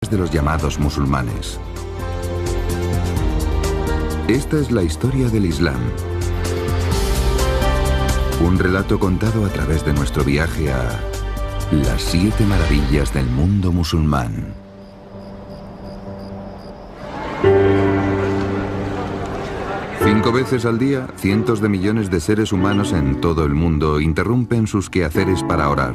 de los llamados musulmanes. Esta es la historia del Islam. Un relato contado a través de nuestro viaje a las 7 maravillas del mundo musulmán. Cinco veces al día, cientos de millones de seres humanos en todo el mundo interrumpen sus quehaceres para orar.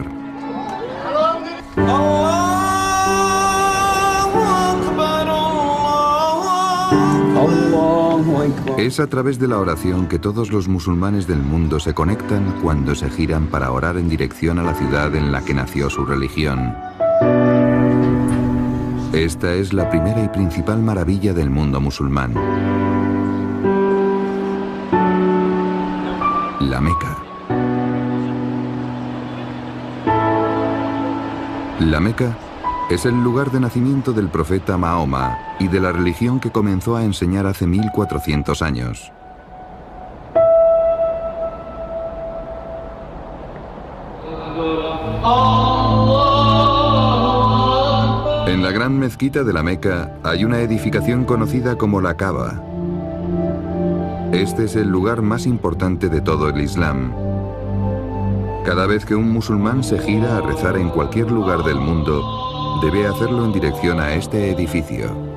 Es a través de la oración que todos los musulmanes del mundo se conectan cuando se giran para orar en dirección a la ciudad en la que nació su religión. Esta es la primera y principal maravilla del mundo musulmán. La Meca. La Meca es el lugar de nacimiento del profeta Mahoma y de la religión que comenzó a enseñar hace 1400 años. En la gran mezquita de la Meca hay una edificación conocida como la Kaaba. Este es el lugar más importante de todo el Islam. Cada vez que un musulmán se gira a rezar en cualquier lugar del mundo, debe hacerlo en dirección a este edificio.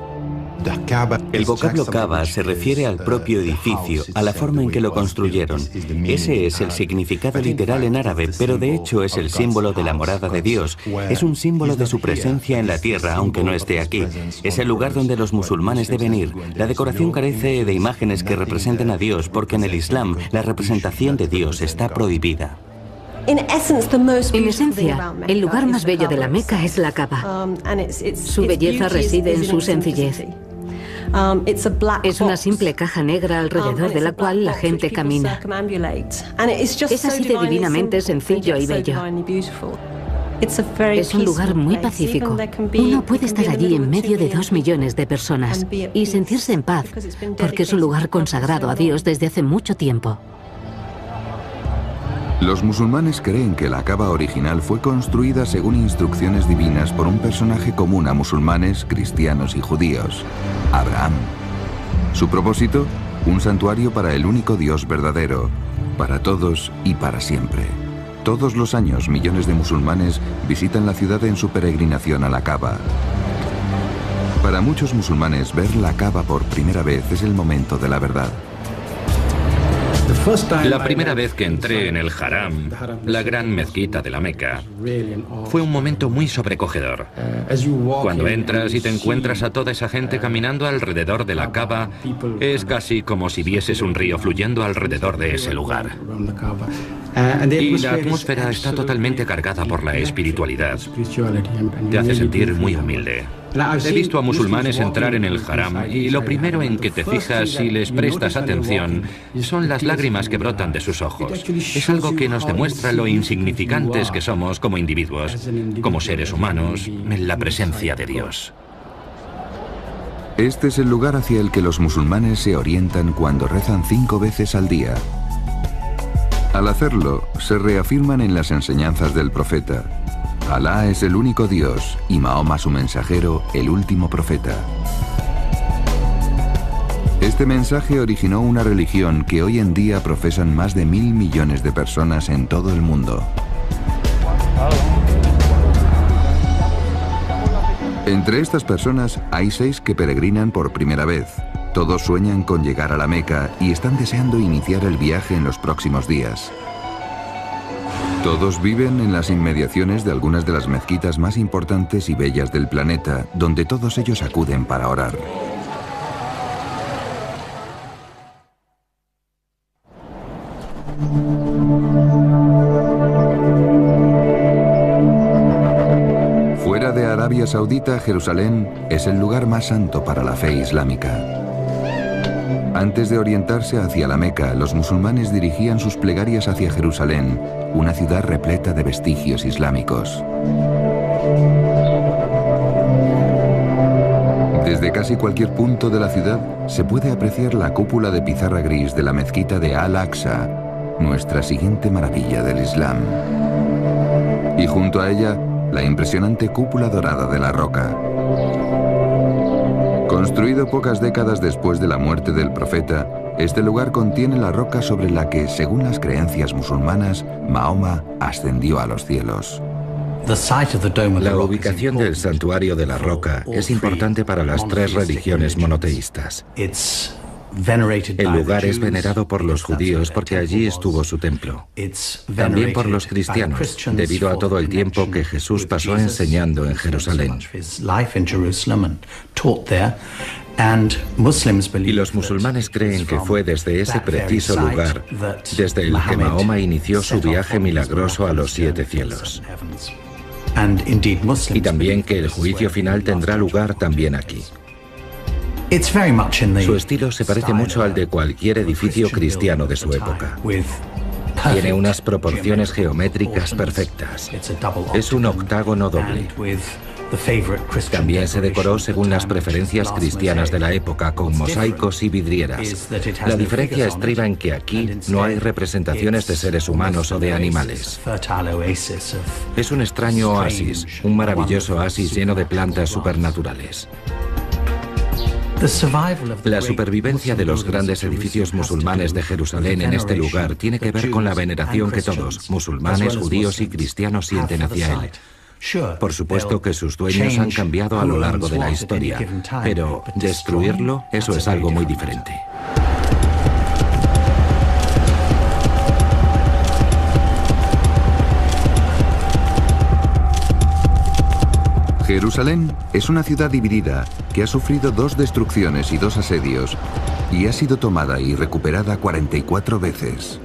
El vocablo Kaaba se refiere al propio edificio, a la forma en que lo construyeron. Ese es el significado literal en árabe, pero de hecho es el símbolo de la morada de Dios. Es un símbolo de su presencia en la tierra, aunque no esté aquí. Es el lugar donde los musulmanes deben ir. La decoración carece de imágenes que representen a Dios, porque en el Islam la representación de Dios está prohibida. En esencia, el lugar más bello de la Meca es la Kaaba. Su belleza reside en su sencillez. Es una simple caja negra alrededor de la cual la gente camina. Es así de divinamente sencillo y bello. Es un lugar muy pacífico. Uno puede estar allí en medio de 2 millones de personas y sentirse en paz, porque es un lugar consagrado a Dios desde hace mucho tiempo. Los musulmanes creen que la Kaaba original fue construida según instrucciones divinas por un personaje común a musulmanes, cristianos y judíos, Abraham. Su propósito, un santuario para el único Dios verdadero, para todos y para siempre. Todos los años, millones de musulmanes visitan la ciudad en su peregrinación a la Kaaba. Para muchos musulmanes, ver la Kaaba por primera vez es el momento de la verdad. La primera vez que entré en el Haram, la gran mezquita de la Meca, fue un momento muy sobrecogedor. Cuando entras y te encuentras a toda esa gente caminando alrededor de la Kaaba, es casi como si vieses un río fluyendo alrededor de ese lugar. Y la atmósfera está totalmente cargada por la espiritualidad. Te hace sentir muy humilde. He visto a musulmanes entrar en el Haram y lo primero en que te fijas si les prestas atención son las lágrimas que brotan de sus ojos. Es algo que nos demuestra lo insignificantes que somos como individuos, como seres humanos, en la presencia de Dios. Este es el lugar hacia el que los musulmanes se orientan cuando rezan 5 veces al día. Al hacerlo, se reafirman en las enseñanzas del profeta. Alá es el único Dios y Mahoma su mensajero, el último profeta. Este mensaje originó una religión que hoy en día profesan más de 1.000 millones de personas en todo el mundo. Entre estas personas hay 6 que peregrinan por primera vez. Todos sueñan con llegar a la Meca y están deseando iniciar el viaje en los próximos días. Todos viven en las inmediaciones de algunas de las mezquitas más importantes y bellas del planeta, donde todos ellos acuden para orar. Fuera de Arabia Saudita, Jerusalén es el lugar más santo para la fe islámica. Antes de orientarse hacia la Meca, los musulmanes dirigían sus plegarias hacia Jerusalén, una ciudad repleta de vestigios islámicos. Desde casi cualquier punto de la ciudad se puede apreciar la cúpula de pizarra gris de la mezquita de Al-Aqsa, nuestra siguiente maravilla del Islam. Y junto a ella, la impresionante cúpula dorada de la Roca. Construido pocas décadas después de la muerte del profeta, este lugar contiene la roca sobre la que, según las creencias musulmanas, Mahoma ascendió a los cielos. La ubicación del santuario de la roca es importante para las tres religiones monoteístas. El lugar es venerado por los judíos porque allí estuvo su templo. También por los cristianos, debido a todo el tiempo que Jesús pasó enseñando en Jerusalén. Y los musulmanes creen que fue desde ese preciso lugar, desde el que Mahoma inició su viaje milagroso a los 7 cielos. Y también que el juicio final tendrá lugar también aquí. Su estilo se parece mucho al de cualquier edificio cristiano de su época. Tiene unas proporciones geométricas perfectas. Es un octágono doble. También se decoró según las preferencias cristianas de la época, con mosaicos y vidrieras. La diferencia estriba en que aquí no hay representaciones de seres humanos o de animales. Es un extraño oasis, un maravilloso oasis lleno de plantas supernaturales. La supervivencia de los grandes edificios musulmanes de Jerusalén en este lugar tiene que ver con la veneración que todos, musulmanes, judíos y cristianos, sienten hacia él. Por supuesto que sus dueños han cambiado a lo largo de la historia, pero destruirlo, eso es algo muy diferente. Jerusalén es una ciudad dividida que ha sufrido 2 destrucciones y 2 asedios y ha sido tomada y recuperada 44 veces.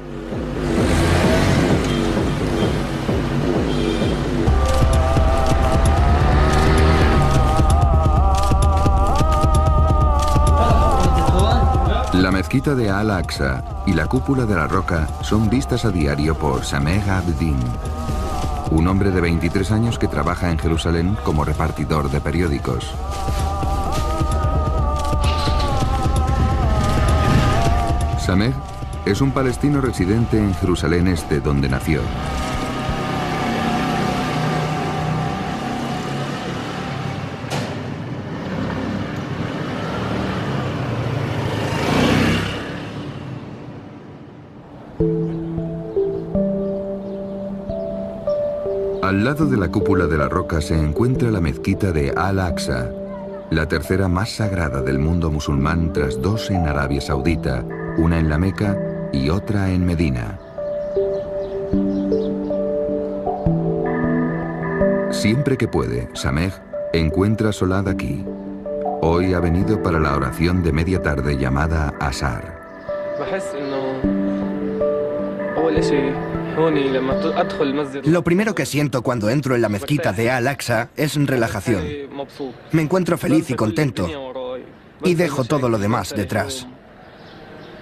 La mezquita de Al-Aqsa y la cúpula de la roca son vistas a diario por Sameh Abdin, un hombre de 23 años que trabaja en Jerusalén como repartidor de periódicos. Sameh es un palestino residente en Jerusalén Este, donde nació. Al lado de la cúpula de la roca se encuentra la mezquita de Al-Aqsa, la tercera más sagrada del mundo musulmán tras 2 en Arabia Saudita, una en la Meca y otra en Medina. Siempre que puede, Sameh encuentra Solad aquí. Hoy ha venido para la oración de media tarde llamada Asar. Lo primero que siento cuando entro en la mezquita de Al-Aqsa es relajación. Me encuentro feliz y contento y dejo todo lo demás detrás.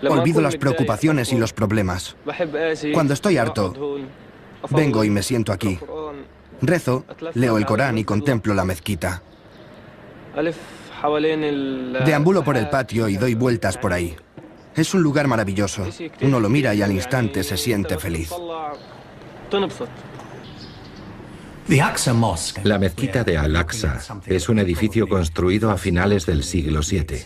Olvido las preocupaciones y los problemas. Cuando estoy harto, vengo y me siento aquí. Rezo, leo el Corán y contemplo la mezquita. Deambulo por el patio y doy vueltas por ahí. Es un lugar maravilloso. Uno lo mira y al instante se siente feliz. La mezquita de Al-Aqsa es un edificio construido a finales del siglo VII.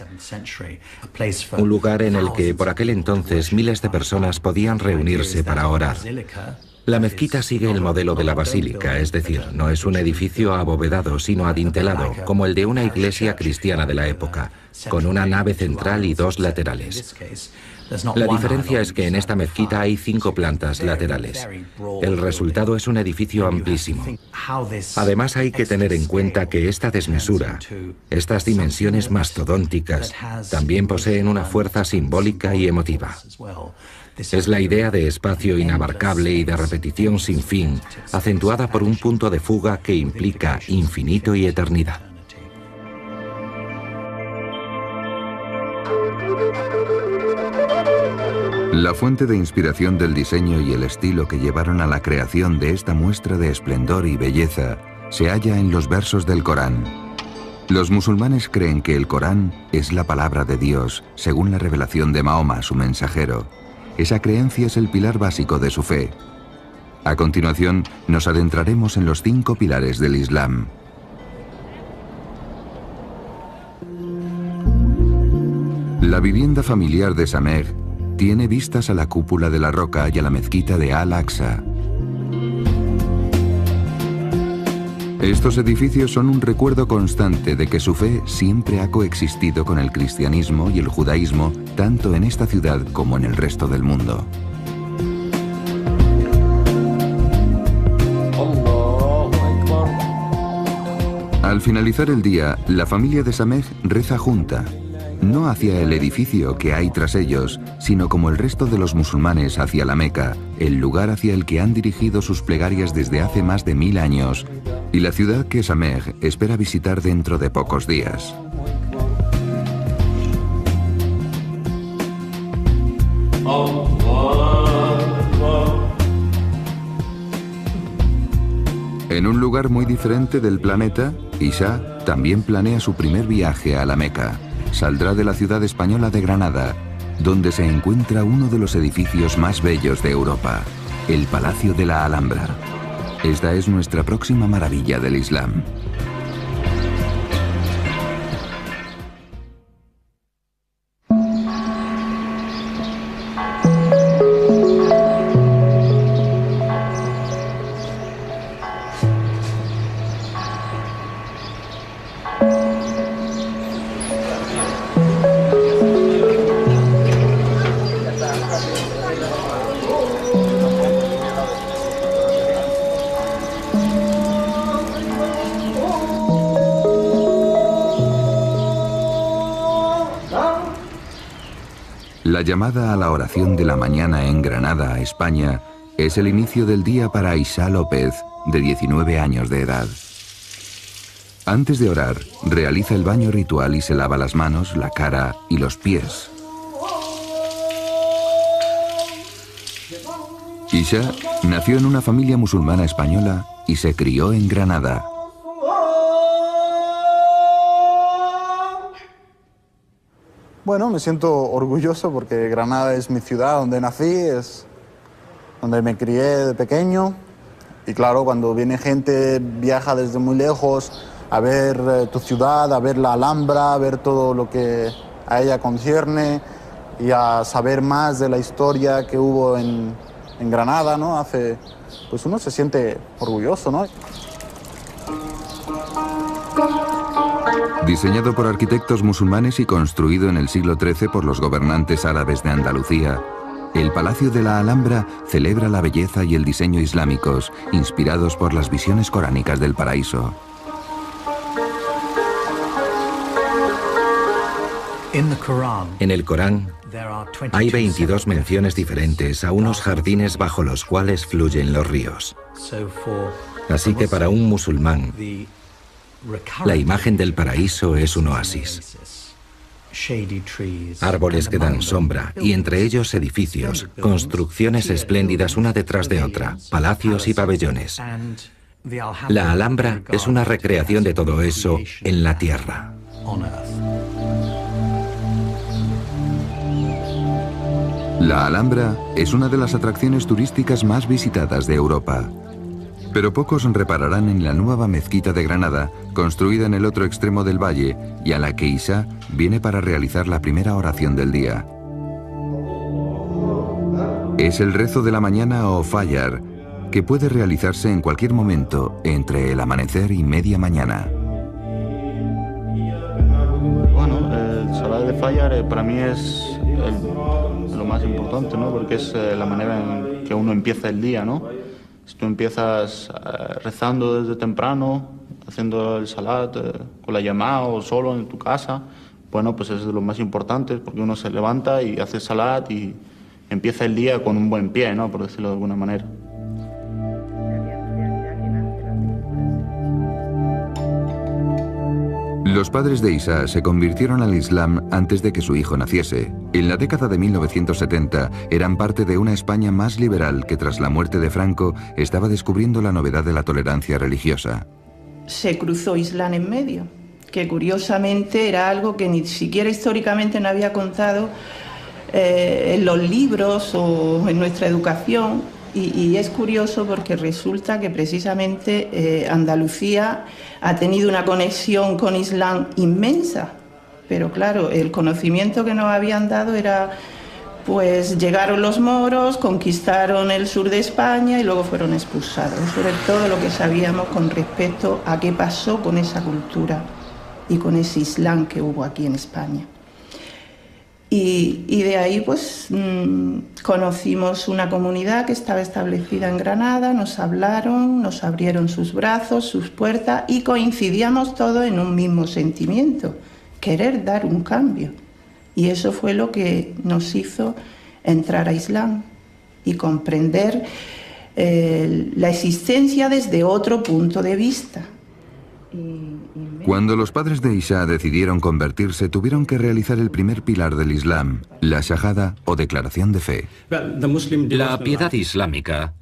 Un lugar en el que por aquel entonces miles de personas podían reunirse para orar. La mezquita sigue el modelo de la basílica, es decir, no es un edificio abovedado, sino adintelado, como el de una iglesia cristiana de la época, con una nave central y 2 laterales. La diferencia es que en esta mezquita hay 5 plantas laterales. El resultado es un edificio amplísimo. Además, hay que tener en cuenta que esta desmesura, estas dimensiones mastodónticas, también poseen una fuerza simbólica y emotiva. Es la idea de espacio inabarcable y de repetición sin fin, acentuada por un punto de fuga que implica infinito y eternidad. La fuente de inspiración del diseño y el estilo que llevaron a la creación de esta muestra de esplendor y belleza se halla en los versos del Corán. Los musulmanes creen que el Corán es la palabra de Dios, según la revelación de Mahoma, su mensajero. Esa creencia es el pilar básico de su fe. A continuación, nos adentraremos en los 5 pilares del Islam. La vivienda familiar de Sameh tiene vistas a la cúpula de la roca y a la mezquita de Al-Aqsa. Estos edificios son un recuerdo constante de que su fe siempre ha coexistido con el cristianismo y el judaísmo, tanto en esta ciudad como en el resto del mundo. Al finalizar el día, la familia de Sameh reza junta, no hacia el edificio que hay tras ellos, sino como el resto de los musulmanes hacia la Meca, el lugar hacia el que han dirigido sus plegarias desde hace más de 1000 años, y la ciudad que Sameh espera visitar dentro de pocos días. En un lugar muy diferente del planeta, Isa también planea su primer viaje a la Meca. Saldrá de la ciudad española de Granada, donde se encuentra uno de los edificios más bellos de Europa, el Palacio de la Alhambra. Esta es nuestra próxima maravilla del Islam. La llamada a la oración de la mañana en Granada, España, es el inicio del día para Isa López, de 19 años de edad. Antes de orar, realiza el baño ritual y se lava las manos, la cara y los pies. Isa nació en una familia musulmana española y se crió en Granada. Bueno, me siento orgulloso porque Granada es mi ciudad donde nací, es donde me crié de pequeño. Y claro, cuando viene gente, viaja desde muy lejos a ver tu ciudad, a ver la Alhambra, a ver todo lo que a ella concierne y a saber más de la historia que hubo en Granada, ¿no? Pues uno se siente orgulloso, ¿no? Diseñado por arquitectos musulmanes y construido en el siglo XIII por los gobernantes árabes de Andalucía, el Palacio de la Alhambra celebra la belleza y el diseño islámicos, inspirados por las visiones coránicas del paraíso. En el Corán hay 22 menciones diferentes a unos jardines bajo los cuales fluyen los ríos. Así que para un musulmán, la imagen del paraíso es un oasis. Árboles que dan sombra y entre ellos edificios, construcciones espléndidas una detrás de otra, palacios y pabellones. La Alhambra es una recreación de todo eso en la tierra. La Alhambra es una de las atracciones turísticas más visitadas de Europa. Pero pocos repararán en la nueva mezquita de Granada, construida en el otro extremo del valle y a la que Isa viene para realizar la primera oración del día. Es el rezo de la mañana o Fajr, que puede realizarse en cualquier momento entre el amanecer y media mañana. Bueno, el Salat de Fajr para mí es lo más importante, ¿no? Porque es la manera en que uno empieza el día, ¿no? Si tú empiezas rezando desde temprano, haciendo el salat con la llamada o solo en tu casa, bueno, pues es lo más importante porque uno se levanta y hace salat y empieza el día con un buen pie, ¿no? Por decirlo de alguna manera. Los padres de Isa se convirtieron al Islam antes de que su hijo naciese. En la década de 1970 eran parte de una España más liberal que tras la muerte de Franco estaba descubriendo la novedad de la tolerancia religiosa. Se cruzó Islam en medio, que curiosamente era algo que ni siquiera históricamente no había contado en los libros o en nuestra educación. Y es curioso porque resulta que precisamente Andalucía ha tenido una conexión con Islam inmensa. Pero claro, el conocimiento que nos habían dado era, pues llegaron los moros, conquistaron el sur de España y luego fueron expulsados. Eso era todo lo que sabíamos con respecto a qué pasó con esa cultura y con ese Islam que hubo aquí en España. Y de ahí pues conocimos una comunidad que estaba establecida en Granada, nos hablaron, nos abrieron sus brazos, sus puertas y coincidíamos todos en un mismo sentimiento, querer dar un cambio. Y eso fue lo que nos hizo entrar a Islam y comprender la existencia desde otro punto de vista. Cuando los padres de Isha decidieron convertirse, tuvieron que realizar el primer pilar del Islam, la Shahada o declaración de fe. La piedad islámica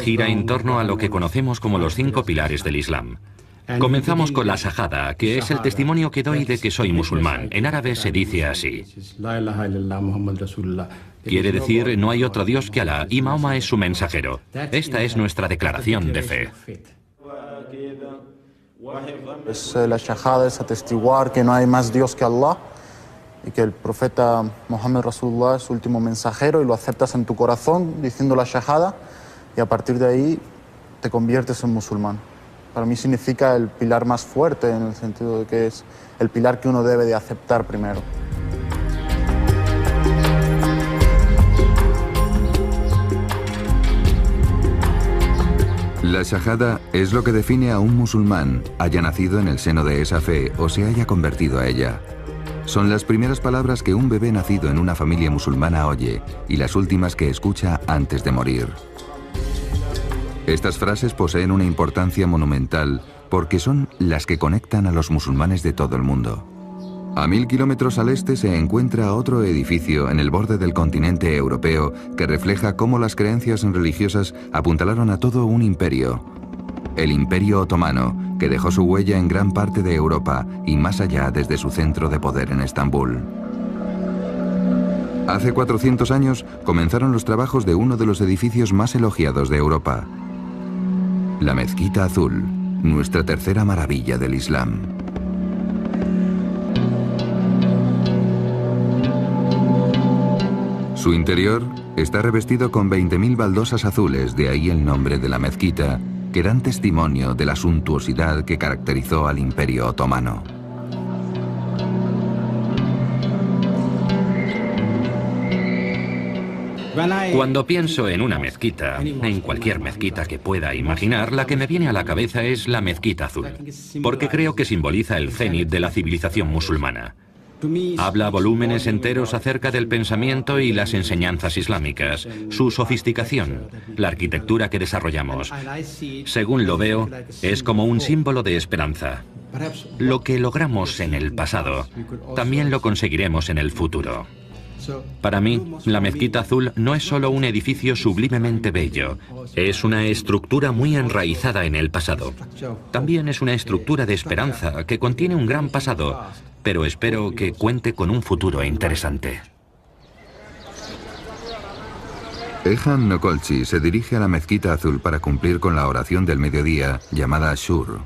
gira en torno a lo que conocemos como los 5 pilares del Islam. Comenzamos con la Shahada, que es el testimonio que doy de que soy musulmán. En árabe se dice así. Quiere decir, no hay otro Dios que Alá y Mahoma es su mensajero. Esta es nuestra declaración de fe. La Shahada es atestiguar que no hay más Dios que Allah y que el profeta Muhammad Rasulullah es su último mensajero, y lo aceptas en tu corazón diciendo la Shahada, y a partir de ahí te conviertes en musulmán. Para mí significa el pilar más fuerte, en el sentido de que es el pilar que uno debe de aceptar primero. La Shahada es lo que define a un musulmán, haya nacido en el seno de esa fe o se haya convertido a ella. Son las primeras palabras que un bebé nacido en una familia musulmana oye y las últimas que escucha antes de morir. Estas frases poseen una importancia monumental porque son las que conectan a los musulmanes de todo el mundo. A 1000 kilómetros al este se encuentra otro edificio en el borde del continente europeo que refleja cómo las creencias religiosas apuntalaron a todo un imperio. El Imperio Otomano, que dejó su huella en gran parte de Europa y más allá desde su centro de poder en Estambul. Hace 400 años comenzaron los trabajos de uno de los edificios más elogiados de Europa. La Mezquita Azul, nuestra tercera maravilla del Islam. Su interior está revestido con 20.000 baldosas azules, de ahí el nombre de la mezquita, que dan testimonio de la suntuosidad que caracterizó al Imperio Otomano. Cuando pienso en una mezquita, en cualquier mezquita que pueda imaginar, la que me viene a la cabeza es la Mezquita Azul, porque creo que simboliza el cenit de la civilización musulmana. Habla volúmenes enteros acerca del pensamiento y las enseñanzas islámicas, su sofisticación, la arquitectura que desarrollamos. Según lo veo, es como un símbolo de esperanza. Lo que logramos en el pasado, también lo conseguiremos en el futuro. Para mí, la Mezquita Azul no es solo un edificio sublimemente bello, es una estructura muy enraizada en el pasado. También es una estructura de esperanza que contiene un gran pasado, pero espero que cuente con un futuro interesante. Ehan Nokolchi se dirige a la Mezquita Azul para cumplir con la oración del mediodía, llamada Ashur.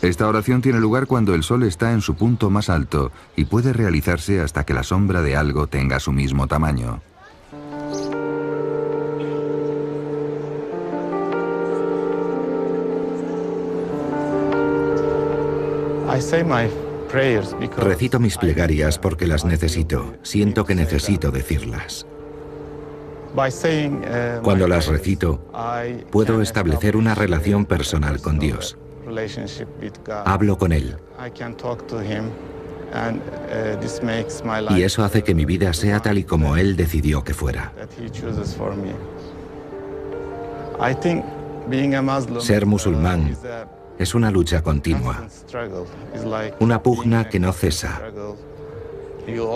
Esta oración tiene lugar cuando el sol está en su punto más alto y puede realizarse hasta que la sombra de algo tenga su mismo tamaño. Recito mis plegarias porque las necesito. Siento que necesito decirlas. Cuando las recito, puedo establecer una relación personal con Dios. Hablo con Él. Y eso hace que mi vida sea tal y como Él decidió que fuera. Ser musulmán es una lucha continua, una pugna que no cesa,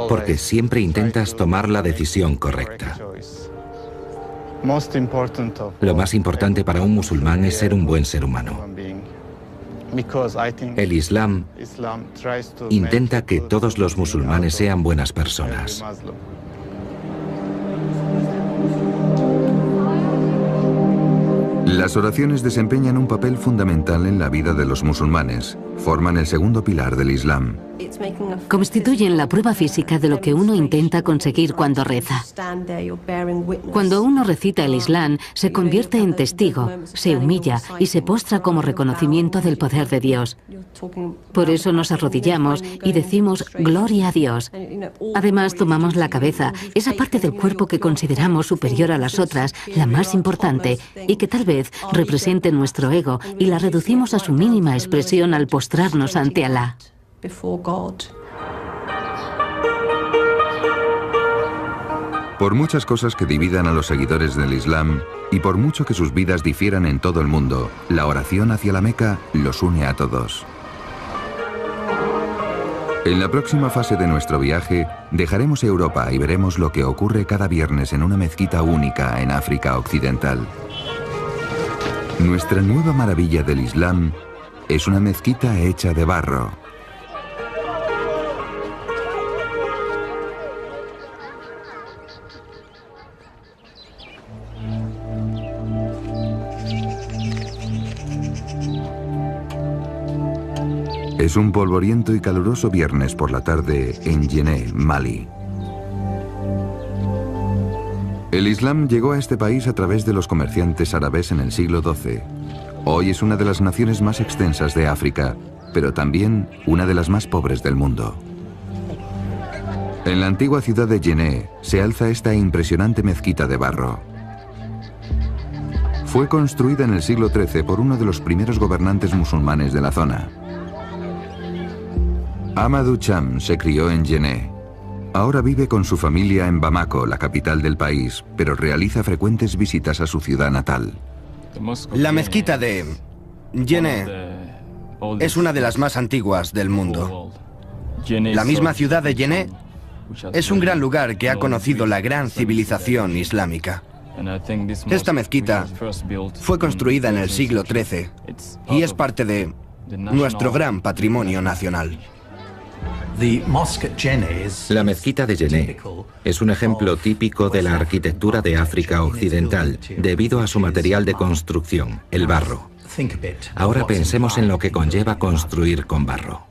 porque siempre intentas tomar la decisión correcta. Lo más importante para un musulmán es ser un buen ser humano. El Islam intenta que todos los musulmanes sean buenas personas. Las oraciones desempeñan un papel fundamental en la vida de los musulmanes. Forman el segundo pilar del Islam. Constituyen la prueba física de lo que uno intenta conseguir cuando reza. Cuando uno recita el Islam, se convierte en testigo, se humilla y se postra como reconocimiento del poder de Dios. Por eso nos arrodillamos y decimos gloria a Dios. Además, tomamos la cabeza, esa parte del cuerpo que consideramos superior a las otras, la más importante, y que tal vez represente nuestro ego, y la reducimos a su mínima expresión al postrarnos ante Alá. Por muchas cosas que dividan a los seguidores del Islam, y por mucho que sus vidas difieran en todo el mundo, la oración hacia la Meca los une a todos. En la próxima fase de nuestro viaje, dejaremos Europa y veremos lo que ocurre cada viernes en una mezquita única en África Occidental. Nuestra nueva maravilla del Islam es una mezquita hecha de barro. Es un polvoriento y caluroso viernes por la tarde en Yené, Mali. El Islam llegó a este país a través de los comerciantes árabes en el siglo XII. Hoy es una de las naciones más extensas de África, pero también una de las más pobres del mundo. En la antigua ciudad de Yené se alza esta impresionante mezquita de barro. Fue construida en el siglo XIII por uno de los primeros gobernantes musulmanes de la zona. Amadou Cham se crió en Yené. Ahora vive con su familia en Bamako, la capital del país, pero realiza frecuentes visitas a su ciudad natal. La mezquita de Yené es una de las más antiguas del mundo. La misma ciudad de Yené es un gran lugar que ha conocido la gran civilización islámica. Esta mezquita fue construida en el siglo XIII y es parte de nuestro gran patrimonio nacional. La mezquita de Yené es un ejemplo típico de la arquitectura de África Occidental, debido a su material de construcción, el barro. Ahora pensemos en lo que conlleva construir con barro.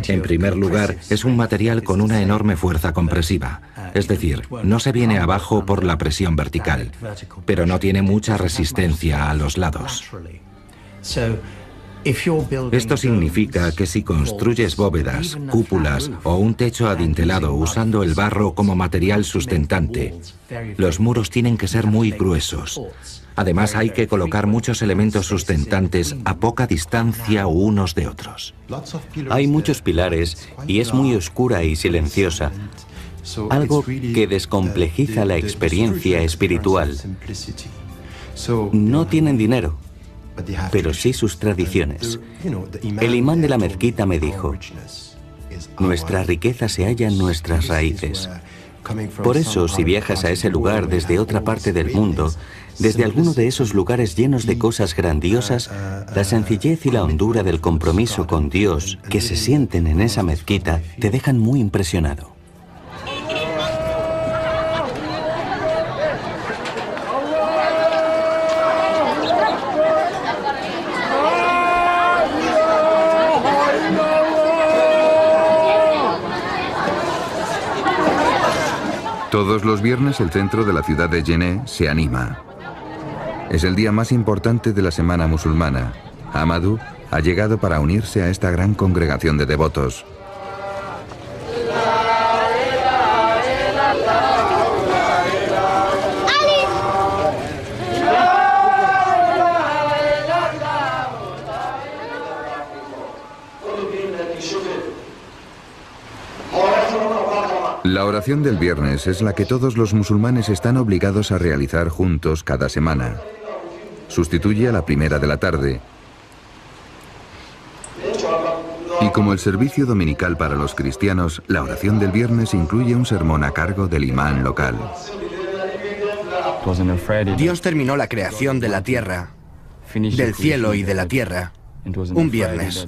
En primer lugar, es un material con una enorme fuerza compresiva, es decir, no se viene abajo por la presión vertical, pero no tiene mucha resistencia a los lados. Esto significa que si construyes bóvedas, cúpulas o un techo adintelado usando el barro como material sustentante, los muros tienen que ser muy gruesos. Además, hay que colocar muchos elementos sustentantes a poca distancia unos de otros. Hay muchos pilares y es muy oscura y silenciosa, algo que descomplejiza la experiencia espiritual. No tienen dinero, pero sí sus tradiciones. El imán de la mezquita me dijo: nuestra riqueza se halla en nuestras raíces. Por eso, si viajas a ese lugar desde otra parte del mundo, desde alguno de esos lugares llenos de cosas grandiosas, la sencillez y la hondura del compromiso con Dios que se sienten en esa mezquita te dejan muy impresionado. Todos los viernes el centro de la ciudad de Yené se anima. Es el día más importante de la semana musulmana. Amadou ha llegado para unirse a esta gran congregación de devotos. La oración del viernes es la que todos los musulmanes están obligados a realizar juntos cada semana. Sustituye a la primera de la tarde. Y como el servicio dominical para los cristianos, la oración del viernes incluye un sermón a cargo del imán local. Dios terminó la creación de la tierra, del cielo y de la tierra, un viernes.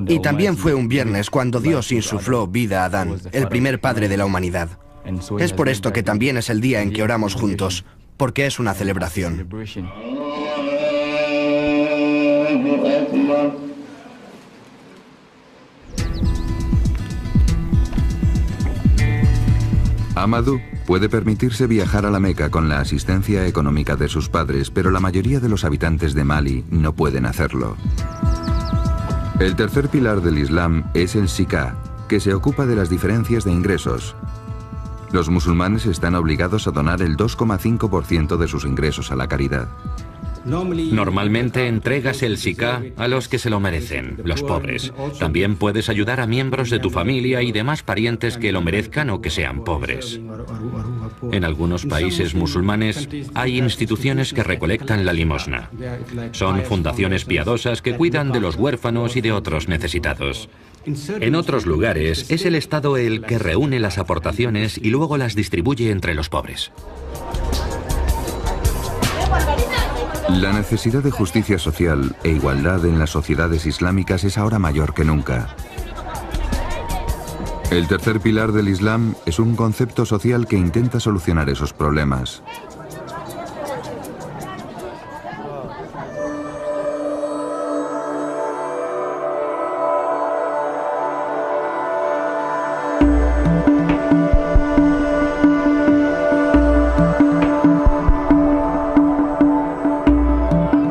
Y también fue un viernes cuando Dios insufló vida a Adán, el primer padre de la humanidad. Es por esto que también es el día en que oramos juntos, porque es una celebración. Amadou puede permitirse viajar a la Meca con la asistencia económica de sus padres, pero la mayoría de los habitantes de Mali no pueden hacerlo. El tercer pilar del Islam es el Zikah, que se ocupa de las diferencias de ingresos. Los musulmanes están obligados a donar el 2,5% de sus ingresos a la caridad. Normalmente entregas el Zikah a los que se lo merecen, los pobres. También puedes ayudar a miembros de tu familia y demás parientes que lo merezcan o que sean pobres. En algunos países musulmanes hay instituciones que recolectan la limosna. Son fundaciones piadosas que cuidan de los huérfanos y de otros necesitados. En otros lugares es el Estado el que reúne las aportaciones y luego las distribuye entre los pobres. La necesidad de justicia social e igualdad en las sociedades islámicas es ahora mayor que nunca. El tercer pilar del Islam es un concepto social que intenta solucionar esos problemas.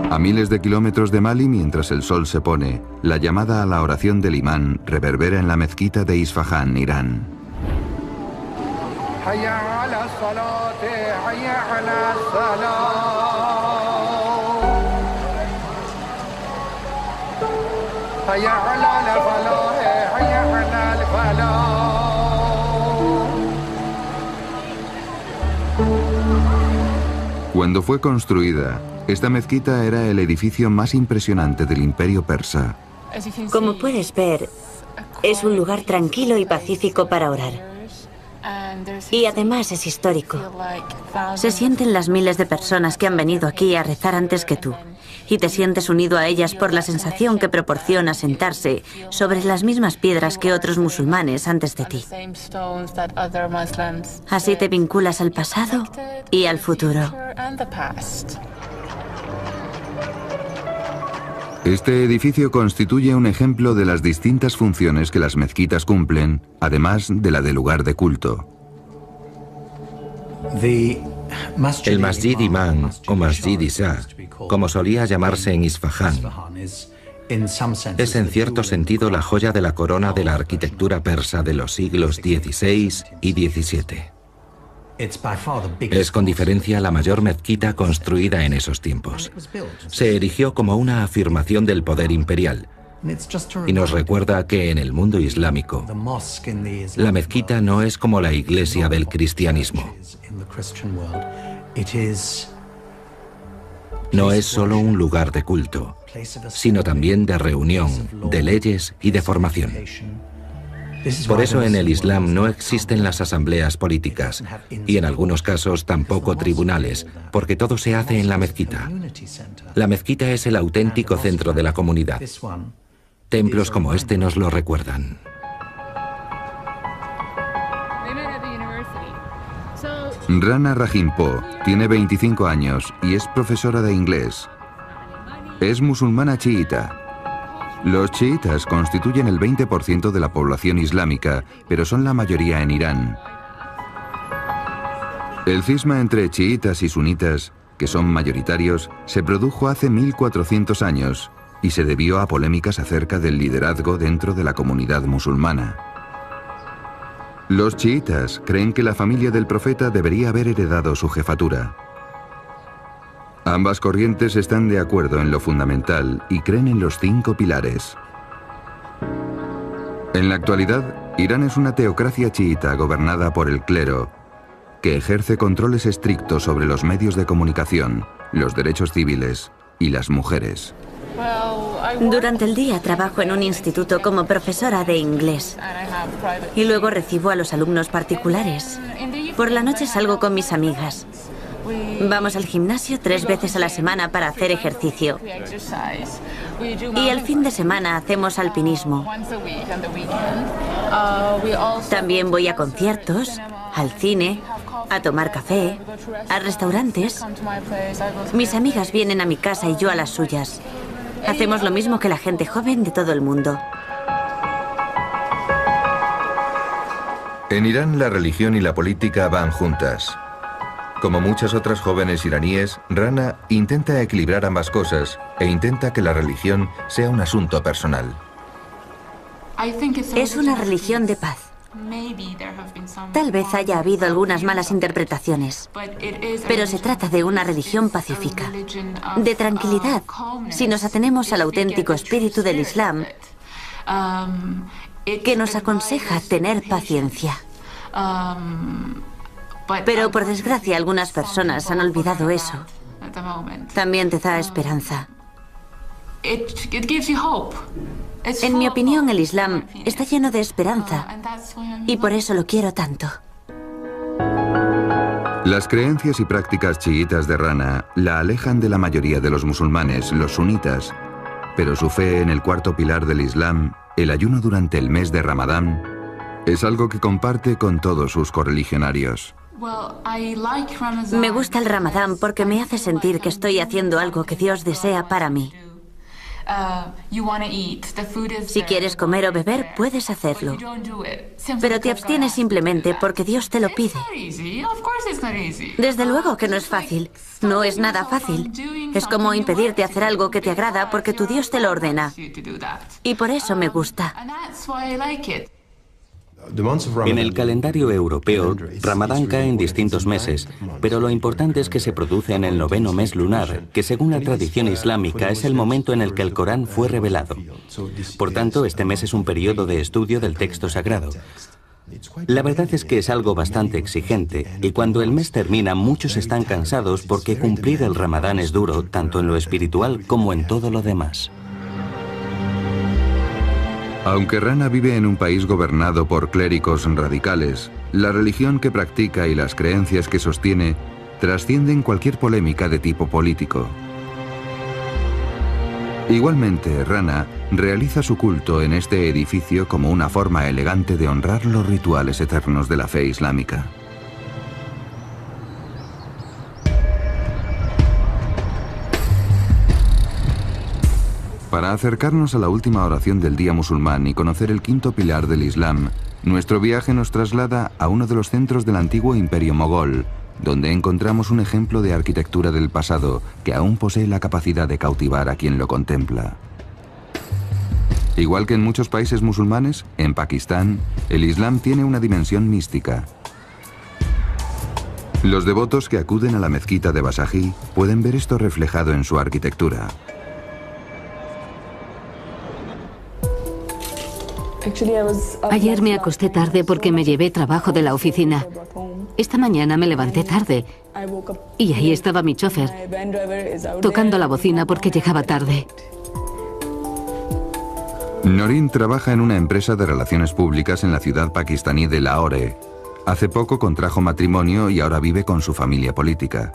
A miles de kilómetros de Mali, mientras el sol se pone, la llamada a la oración del imán reverbera en la mezquita de Isfahán, Irán. Cuando fue construida, esta mezquita era el edificio más impresionante del Imperio Persa. Como puedes ver, es un lugar tranquilo y pacífico para orar. Y además es histórico. Se sienten las miles de personas que han venido aquí a rezar antes que tú. Y te sientes unido a ellas por la sensación que proporciona sentarse sobre las mismas piedras que otros musulmanes antes de ti. Así te vinculas al pasado y al futuro. Este edificio constituye un ejemplo de las distintas funciones que las mezquitas cumplen, además de la de lugar de culto. El Masjid Imam o Masjid Isa, como solía llamarse en Isfahán, es en cierto sentido la joya de la corona de la arquitectura persa de los siglos XVI y XVII. Es con diferencia la mayor mezquita construida en esos tiempos. Se erigió como una afirmación del poder imperial y nos recuerda que en el mundo islámico la mezquita no es como la iglesia del cristianismo. No es solo un lugar de culto, sino también de reunión, de leyes y de formación. Por eso en el Islam no existen las asambleas políticas y en algunos casos tampoco tribunales, porque todo se hace en la mezquita. La mezquita es el auténtico centro de la comunidad. Templos como este nos lo recuerdan. Rana Rahimpo tiene 25 años y es profesora de inglés. Es musulmana chiita. Los chiitas constituyen el 20% de la población islámica, pero son la mayoría en Irán. El cisma entre chiitas y sunitas, que son mayoritarios, se produjo hace 1400 años y se debió a polémicas acerca del liderazgo dentro de la comunidad musulmana. Los chiitas creen que la familia del profeta debería haber heredado su jefatura. Ambas corrientes están de acuerdo en lo fundamental y creen en los 5 pilares. En la actualidad, Irán es una teocracia chiita gobernada por el clero, que ejerce controles estrictos sobre los medios de comunicación, los derechos civiles y las mujeres. Durante el día trabajo en un instituto como profesora de inglés y luego recibo a los alumnos particulares. Por la noche salgo con mis amigas. Vamos al gimnasio 3 veces a la semana para hacer ejercicio. Y el fin de semana hacemos alpinismo. También voy a conciertos, al cine, a tomar café, a restaurantes. Mis amigas vienen a mi casa y yo a las suyas. Hacemos lo mismo que la gente joven de todo el mundo. En Irán, la religión y la política van juntas. Como muchas otras jóvenes iraníes, Rana intenta equilibrar ambas cosas e intenta que la religión sea un asunto personal. Es una religión de paz. Tal vez haya habido algunas malas interpretaciones, pero se trata de una religión pacífica, de tranquilidad, si nos atenemos al auténtico espíritu del Islam, que nos aconseja tener paciencia. Pero por desgracia algunas personas han olvidado eso. También te da esperanza. En mi opinión, el Islam está lleno de esperanza y por eso lo quiero tanto. Las creencias y prácticas chiitas de Rana la alejan de la mayoría de los musulmanes, los sunitas, pero su fe en el cuarto pilar del Islam, el ayuno durante el mes de Ramadán, es algo que comparte con todos sus correligionarios. Me gusta el Ramadán porque me hace sentir que estoy haciendo algo que Dios desea para mí. Si quieres comer o beber, puedes hacerlo. Pero te abstienes simplemente porque Dios te lo pide. Desde luego que no es fácil. No es nada fácil. Es como impedirte hacer algo que te agrada porque tu Dios te lo ordena. Y por eso me gusta. En el calendario europeo, Ramadán cae en distintos meses, pero lo importante es que se produce en el 9º mes lunar, que según la tradición islámica es el momento en el que el Corán fue revelado. Por tanto, este mes es un periodo de estudio del texto sagrado. La verdad es que es algo bastante exigente, y cuando el mes termina muchos están cansados porque cumplir el Ramadán es duro, tanto en lo espiritual como en todo lo demás. Aunque Rana vive en un país gobernado por clérigos radicales, la religión que practica y las creencias que sostiene trascienden cualquier polémica de tipo político. Igualmente, Rana realiza su culto en este edificio como una forma elegante de honrar los rituales eternos de la fe islámica. Para acercarnos a la última oración del día musulmán y conocer el quinto pilar del Islam, nuestro viaje nos traslada a uno de los centros del antiguo imperio mogol, donde encontramos un ejemplo de arquitectura del pasado que aún posee la capacidad de cautivar a quien lo contempla. Igual que en muchos países musulmanes, en Pakistán, el Islam tiene una dimensión mística. Los devotos que acuden a la mezquita de Basají pueden ver esto reflejado en su arquitectura. Ayer me acosté tarde porque me llevé trabajo de la oficina. Esta mañana me levanté tarde y ahí estaba mi chofer, tocando la bocina porque llegaba tarde. Noreen trabaja en una empresa de relaciones públicas en la ciudad pakistaní de Lahore. Hace poco contrajo matrimonio y ahora vive con su familia política.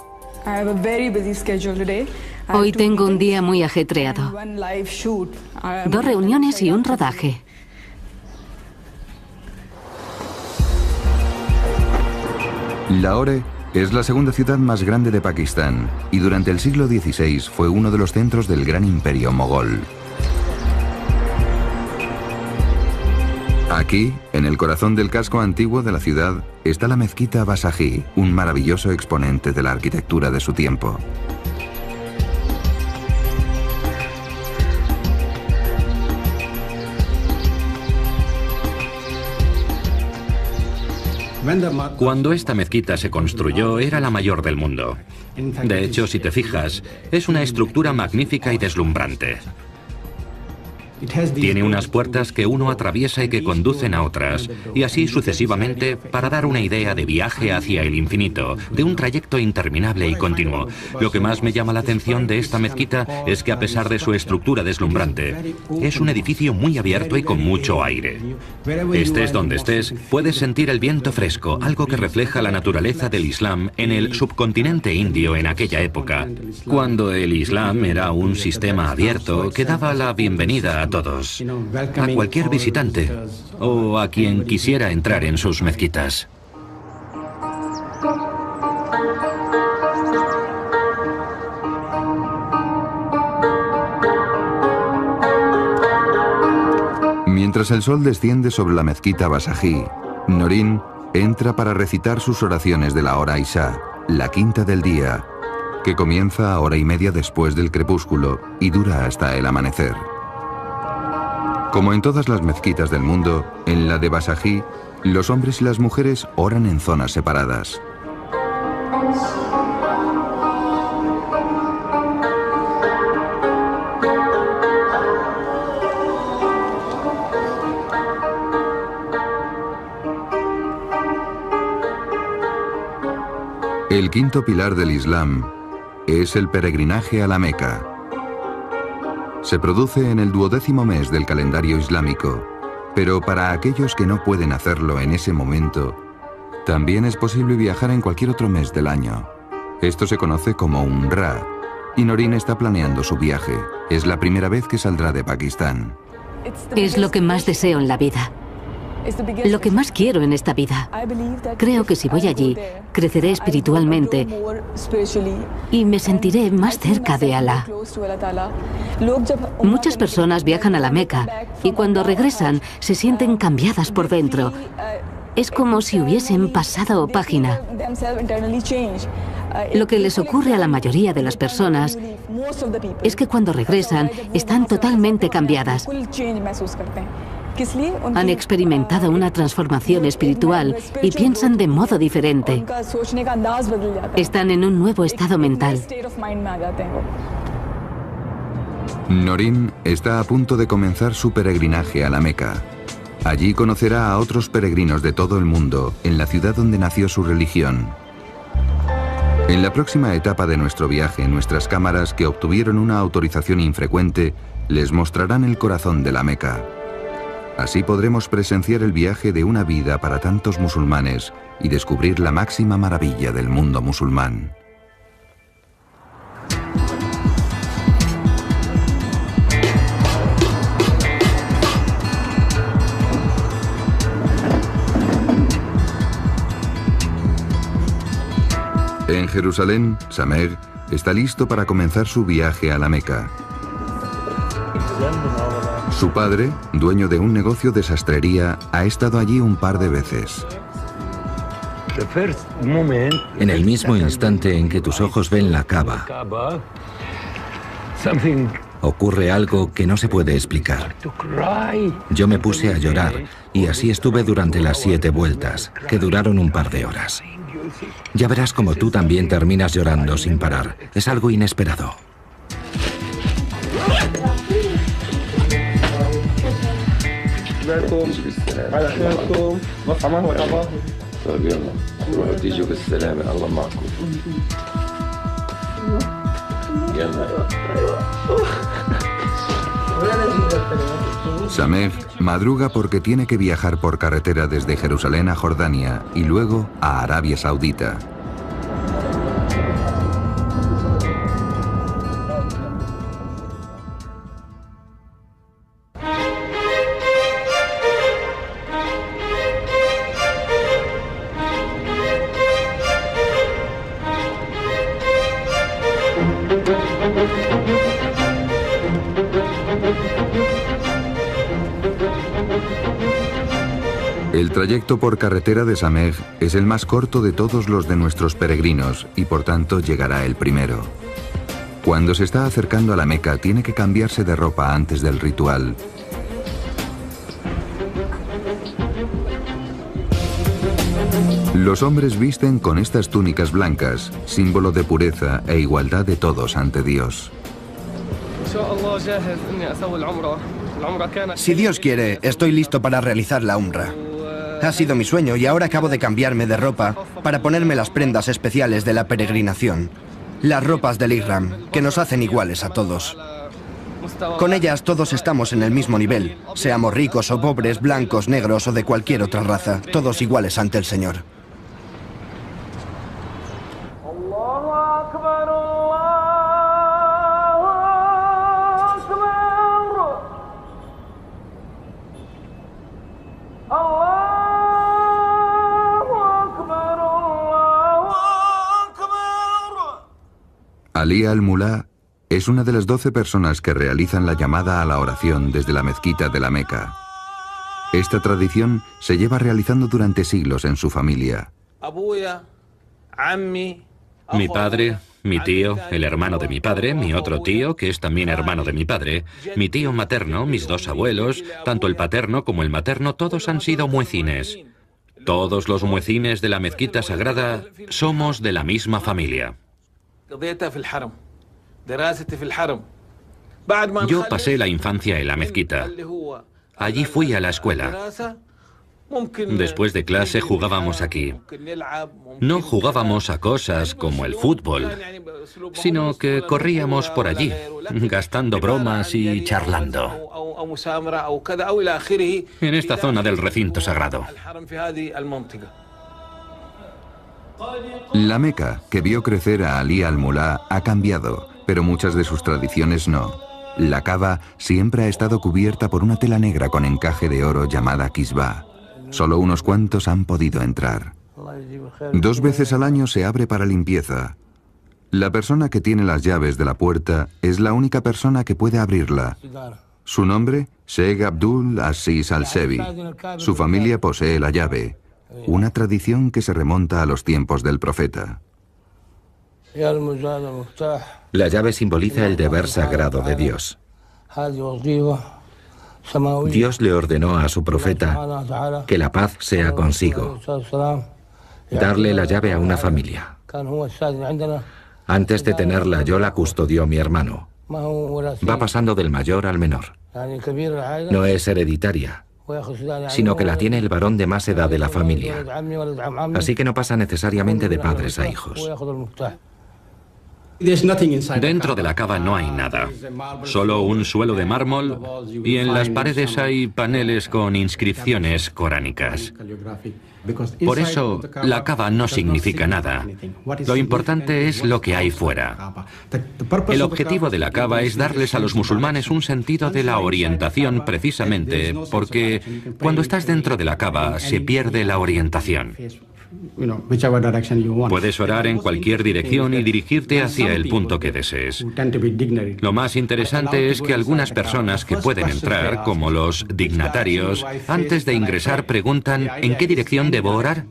Hoy tengo un día muy ajetreado. 2 reuniones y un rodaje. Lahore es la segunda ciudad más grande de Pakistán y durante el siglo XVI fue uno de los centros del gran imperio mogol. Aquí, en el corazón del casco antiguo de la ciudad, está la mezquita Basají, un maravilloso exponente de la arquitectura de su tiempo. Cuando esta mezquita se construyó, era la mayor del mundo. De hecho, si te fijas, es una estructura magnífica y deslumbrante. Tiene unas puertas que uno atraviesa y que conducen a otras, y así sucesivamente para dar una idea de viaje hacia el infinito, de un trayecto interminable y continuo. Lo que más me llama la atención de esta mezquita es que a pesar de su estructura deslumbrante, es un edificio muy abierto y con mucho aire. Estés donde estés, puedes sentir el viento fresco, algo que refleja la naturaleza del Islam en el subcontinente indio en aquella época, cuando el Islam era un sistema abierto que daba la bienvenida a todos, a cualquier visitante o a quien quisiera entrar en sus mezquitas. Mientras el sol desciende sobre la mezquita Basají, Noreen entra para recitar sus oraciones de la hora Isha, la quinta del día, que comienza a hora y media después del crepúsculo y dura hasta el amanecer. Como en todas las mezquitas del mundo, en la de Basají, los hombres y las mujeres oran en zonas separadas. El quinto pilar del Islam es el peregrinaje a la Meca. Se produce en el 12º mes del calendario islámico, pero para aquellos que no pueden hacerlo en ese momento, también es posible viajar en cualquier otro mes del año. Esto se conoce como Umrah, y Noreen está planeando su viaje. Es la primera vez que saldrá de Pakistán. Es lo que más deseo en la vida. Lo que más quiero en esta vida. Creo que si voy allí, creceré espiritualmente y me sentiré más cerca de Alá. Muchas personas viajan a la Meca y cuando regresan se sienten cambiadas por dentro. Es como si hubiesen pasado página. Lo que les ocurre a la mayoría de las personas es que cuando regresan están totalmente cambiadas. Han experimentado una transformación espiritual y piensan de modo diferente. Están en un nuevo estado mental. Noreen está a punto de comenzar su peregrinaje a la Meca. Allí conocerá a otros peregrinos de todo el mundo, en la ciudad donde nació su religión. En la próxima etapa de nuestro viaje, nuestras cámaras, que obtuvieron una autorización infrecuente, les mostrarán el corazón de la Meca. Así podremos presenciar el viaje de una vida para tantos musulmanes y descubrir la máxima maravilla del mundo musulmán. En Jerusalén, Samer está listo para comenzar su viaje a la Meca. Su padre, dueño de un negocio de sastrería, ha estado allí un par de veces. En el mismo instante en que tus ojos ven la Kaaba, ocurre algo que no se puede explicar. Yo me puse a llorar y así estuve durante las 7 vueltas, que duraron un par de horas. Ya verás como tú también terminas llorando sin parar. Es algo inesperado. Samer madruga porque tiene que viajar por carretera desde Jerusalén a Jordania y luego a Arabia Saudita. El trayecto por carretera de Samer es el más corto de todos los de nuestros peregrinos y por tanto llegará el primero. Cuando se está acercando a la Meca tiene que cambiarse de ropa antes del ritual. Los hombres visten con estas túnicas blancas, símbolo de pureza e igualdad de todos ante Dios. Si Dios quiere, estoy listo para realizar la Umrah. Ha sido mi sueño y ahora acabo de cambiarme de ropa para ponerme las prendas especiales de la peregrinación. Las ropas del Ihram, que nos hacen iguales a todos. Con ellas todos estamos en el mismo nivel, seamos ricos o pobres, blancos, negros o de cualquier otra raza, todos iguales ante el Señor. Ali al-Mullah es una de las 12 personas que realizan la llamada a la oración desde la mezquita de la Meca. Esta tradición se lleva realizando durante siglos en su familia. Mi padre, mi tío, el hermano de mi padre, mi otro tío, que es también hermano de mi padre, mi tío materno, mis dos abuelos, tanto el paterno como el materno, todos han sido muecines. Todos los muecines de la mezquita sagrada somos de la misma familia. Yo pasé la infancia en la mezquita. Allí fui a la escuela. Después de clase jugábamos aquí. No jugábamos a cosas como el fútbol, sino que corríamos por allí, gastando bromas y charlando. En esta zona del recinto sagrado. La Meca, que vio crecer a Ali al-Mulá, ha cambiado, pero muchas de sus tradiciones no. La Kaaba siempre ha estado cubierta por una tela negra con encaje de oro llamada Kisbah. Solo unos cuantos han podido entrar. 2 veces al año se abre para limpieza. La persona que tiene las llaves de la puerta es la única persona que puede abrirla. Su nombre, Sheikh Abdul Aziz al-Sebi. Su familia posee la llave, una tradición que se remonta a los tiempos del profeta. La llave simboliza el deber sagrado de Dios. Dios le ordenó a su profeta que la paz sea consigo. Darle la llave a una familia. Antes de tenerla yo la custodió mi hermano. Va pasando del mayor al menor. No es hereditaria, sino que la tiene el varón de más edad de la familia. Así que no pasa necesariamente de padres a hijos. Dentro de la Kaaba no hay nada, solo un suelo de mármol y en las paredes hay paneles con inscripciones coránicas. Por eso, la Kaaba no significa nada. Lo importante es lo que hay fuera. El objetivo de la Kaaba es darles a los musulmanes un sentido de la orientación precisamente porque cuando estás dentro de la Kaaba se pierde la orientación. Puedes orar en cualquier dirección y dirigirte hacia el punto que desees. Lo más interesante es que algunas personas que pueden entrar, como los dignatarios, antes de ingresar preguntan ¿en qué dirección debo orar?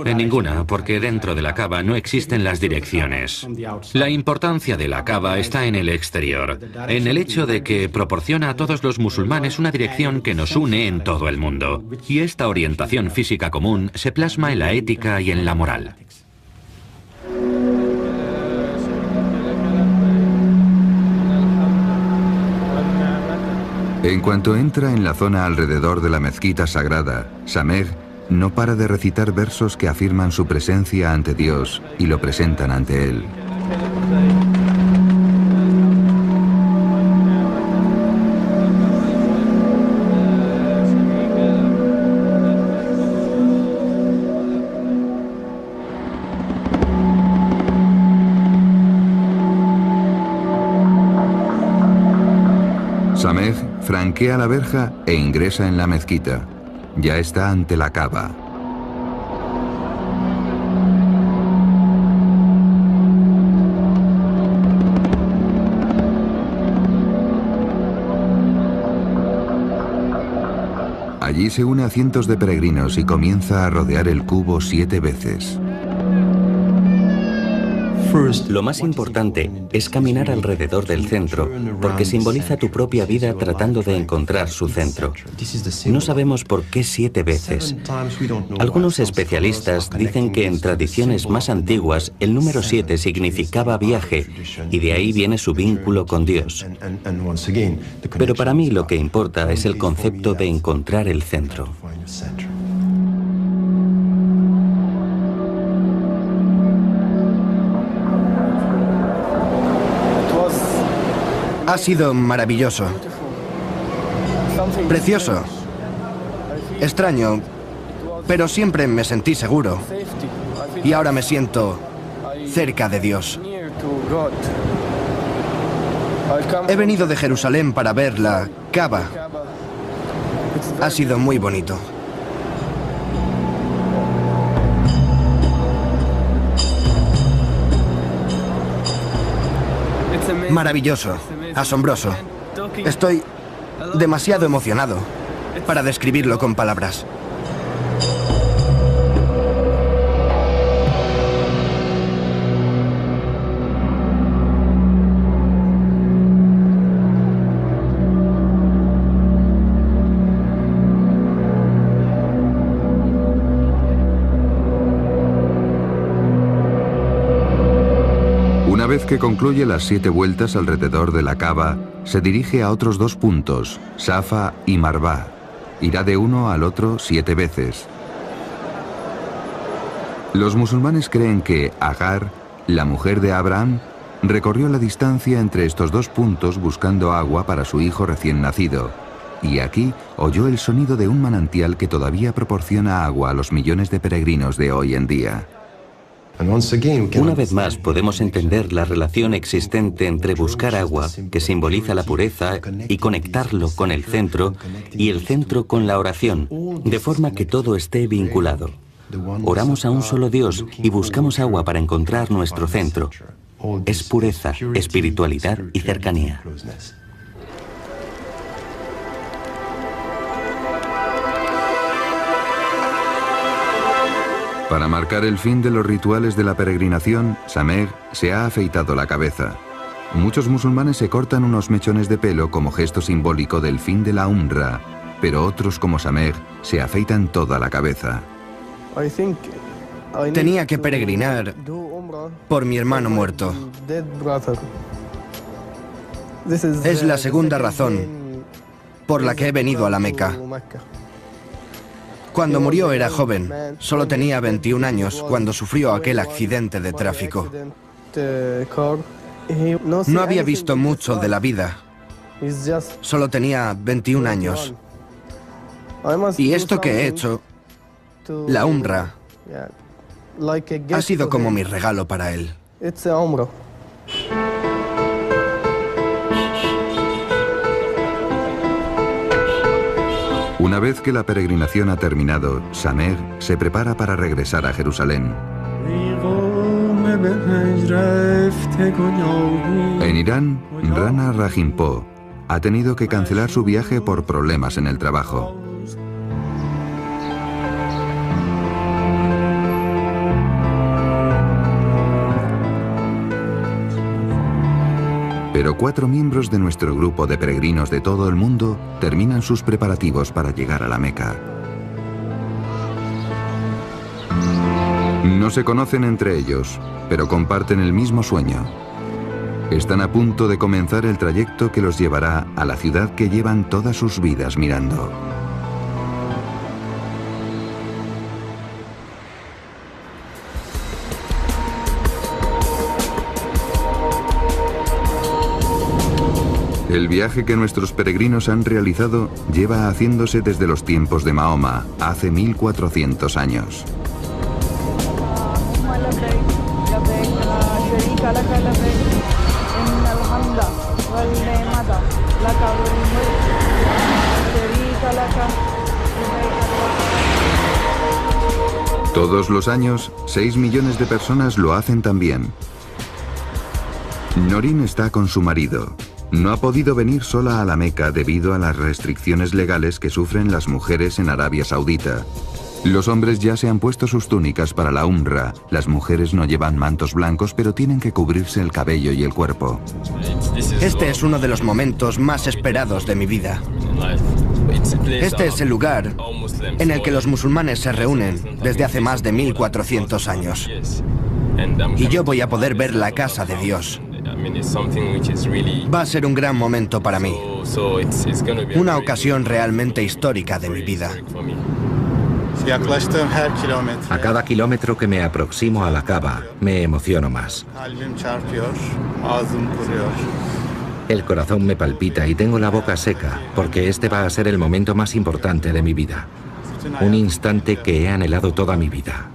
En ninguna, porque dentro de la Kaaba no existen las direcciones. La importancia de la Kaaba está en el exterior, en el hecho de que proporciona a todos los musulmanes una dirección que nos une en todo el mundo. Y esta orientación física común se plasma en la ética y en la moral. En cuanto entra en la zona alrededor de la mezquita sagrada, Sameh no para de recitar versos que afirman su presencia ante Dios y lo presentan ante él. Sameh franquea la verja e ingresa en la mezquita. Ya está ante la Kaaba. Allí se une a cientos de peregrinos y comienza a rodear el cubo 7 veces. Lo más importante es caminar alrededor del centro, porque simboliza tu propia vida tratando de encontrar su centro. No sabemos por qué 7 veces. Algunos especialistas dicen que en tradiciones más antiguas el número 7 significaba viaje y de ahí viene su vínculo con Dios. Pero para mí lo que importa es el concepto de encontrar el centro. Ha sido maravilloso. Precioso. Extraño, pero siempre me sentí seguro. Y ahora me siento cerca de Dios. He venido de Jerusalén para ver la Kaaba. Ha sido muy bonito. Maravilloso, asombroso. Estoy demasiado emocionado. para describirlo con palabras. Una vez que concluye las 7 vueltas alrededor de la Kaaba, se dirige a otros 2 puntos, Safa y Marvá. Irá de uno al otro 7 veces. Los musulmanes creen que Agar, la mujer de Abraham, recorrió la distancia entre estos 2 puntos buscando agua para su hijo recién nacido. Y aquí oyó el sonido de un manantial que todavía proporciona agua a los millones de peregrinos de hoy en día. Una vez más podemos entender la relación existente entre buscar agua, que simboliza la pureza, y conectarlo con el centro, y el centro con la oración, de forma que todo esté vinculado. Oramos a un solo Dios y buscamos agua para encontrar nuestro centro. Es pureza, espiritualidad y cercanía. Para marcar el fin de los rituales de la peregrinación, Sameh se ha afeitado la cabeza. Muchos musulmanes se cortan unos mechones de pelo como gesto simbólico del fin de la Umra, pero otros como Sameh se afeitan toda la cabeza. Tenía que peregrinar por mi hermano muerto. Es la segunda razón por la que he venido a la Meca. Cuando murió era joven, solo tenía 21 años cuando sufrió aquel accidente de tráfico. No había visto mucho de la vida, solo tenía 21 años. Y esto que he hecho, la Umra, ha sido como mi regalo para él. Una vez que la peregrinación ha terminado, Sameh se prepara para regresar a Jerusalén. En Irán, Rana Rahimpour ha tenido que cancelar su viaje por problemas en el trabajo. Pero 4 miembros de nuestro grupo de peregrinos de todo el mundo terminan sus preparativos para llegar a la Meca. No se conocen entre ellos, pero comparten el mismo sueño. Están a punto de comenzar el trayecto que los llevará a la ciudad que llevan todas sus vidas mirando. El viaje que nuestros peregrinos han realizado lleva haciéndose desde los tiempos de Mahoma, hace 1400 años. Todos los años, 6 millones de personas lo hacen también. Norin está con su marido. No ha podido venir sola a la Meca debido a las restricciones legales que sufren las mujeres en Arabia Saudita. Los hombres ya se han puesto sus túnicas para la Umra. Las mujeres no llevan mantos blancos, pero tienen que cubrirse el cabello y el cuerpo. Este es uno de los momentos más esperados de mi vida. Este es el lugar en el que los musulmanes se reúnen desde hace más de 1400 años. Y yo voy a poder ver la casa de Dios. Va a ser un gran momento para mí. Una ocasión realmente histórica de mi vida. A cada kilómetro que me aproximo a la Kaaba, me emociono más. El corazón me palpita y tengo la boca seca, porque este va a ser el momento más importante de mi vida. Un instante que he anhelado toda mi vida.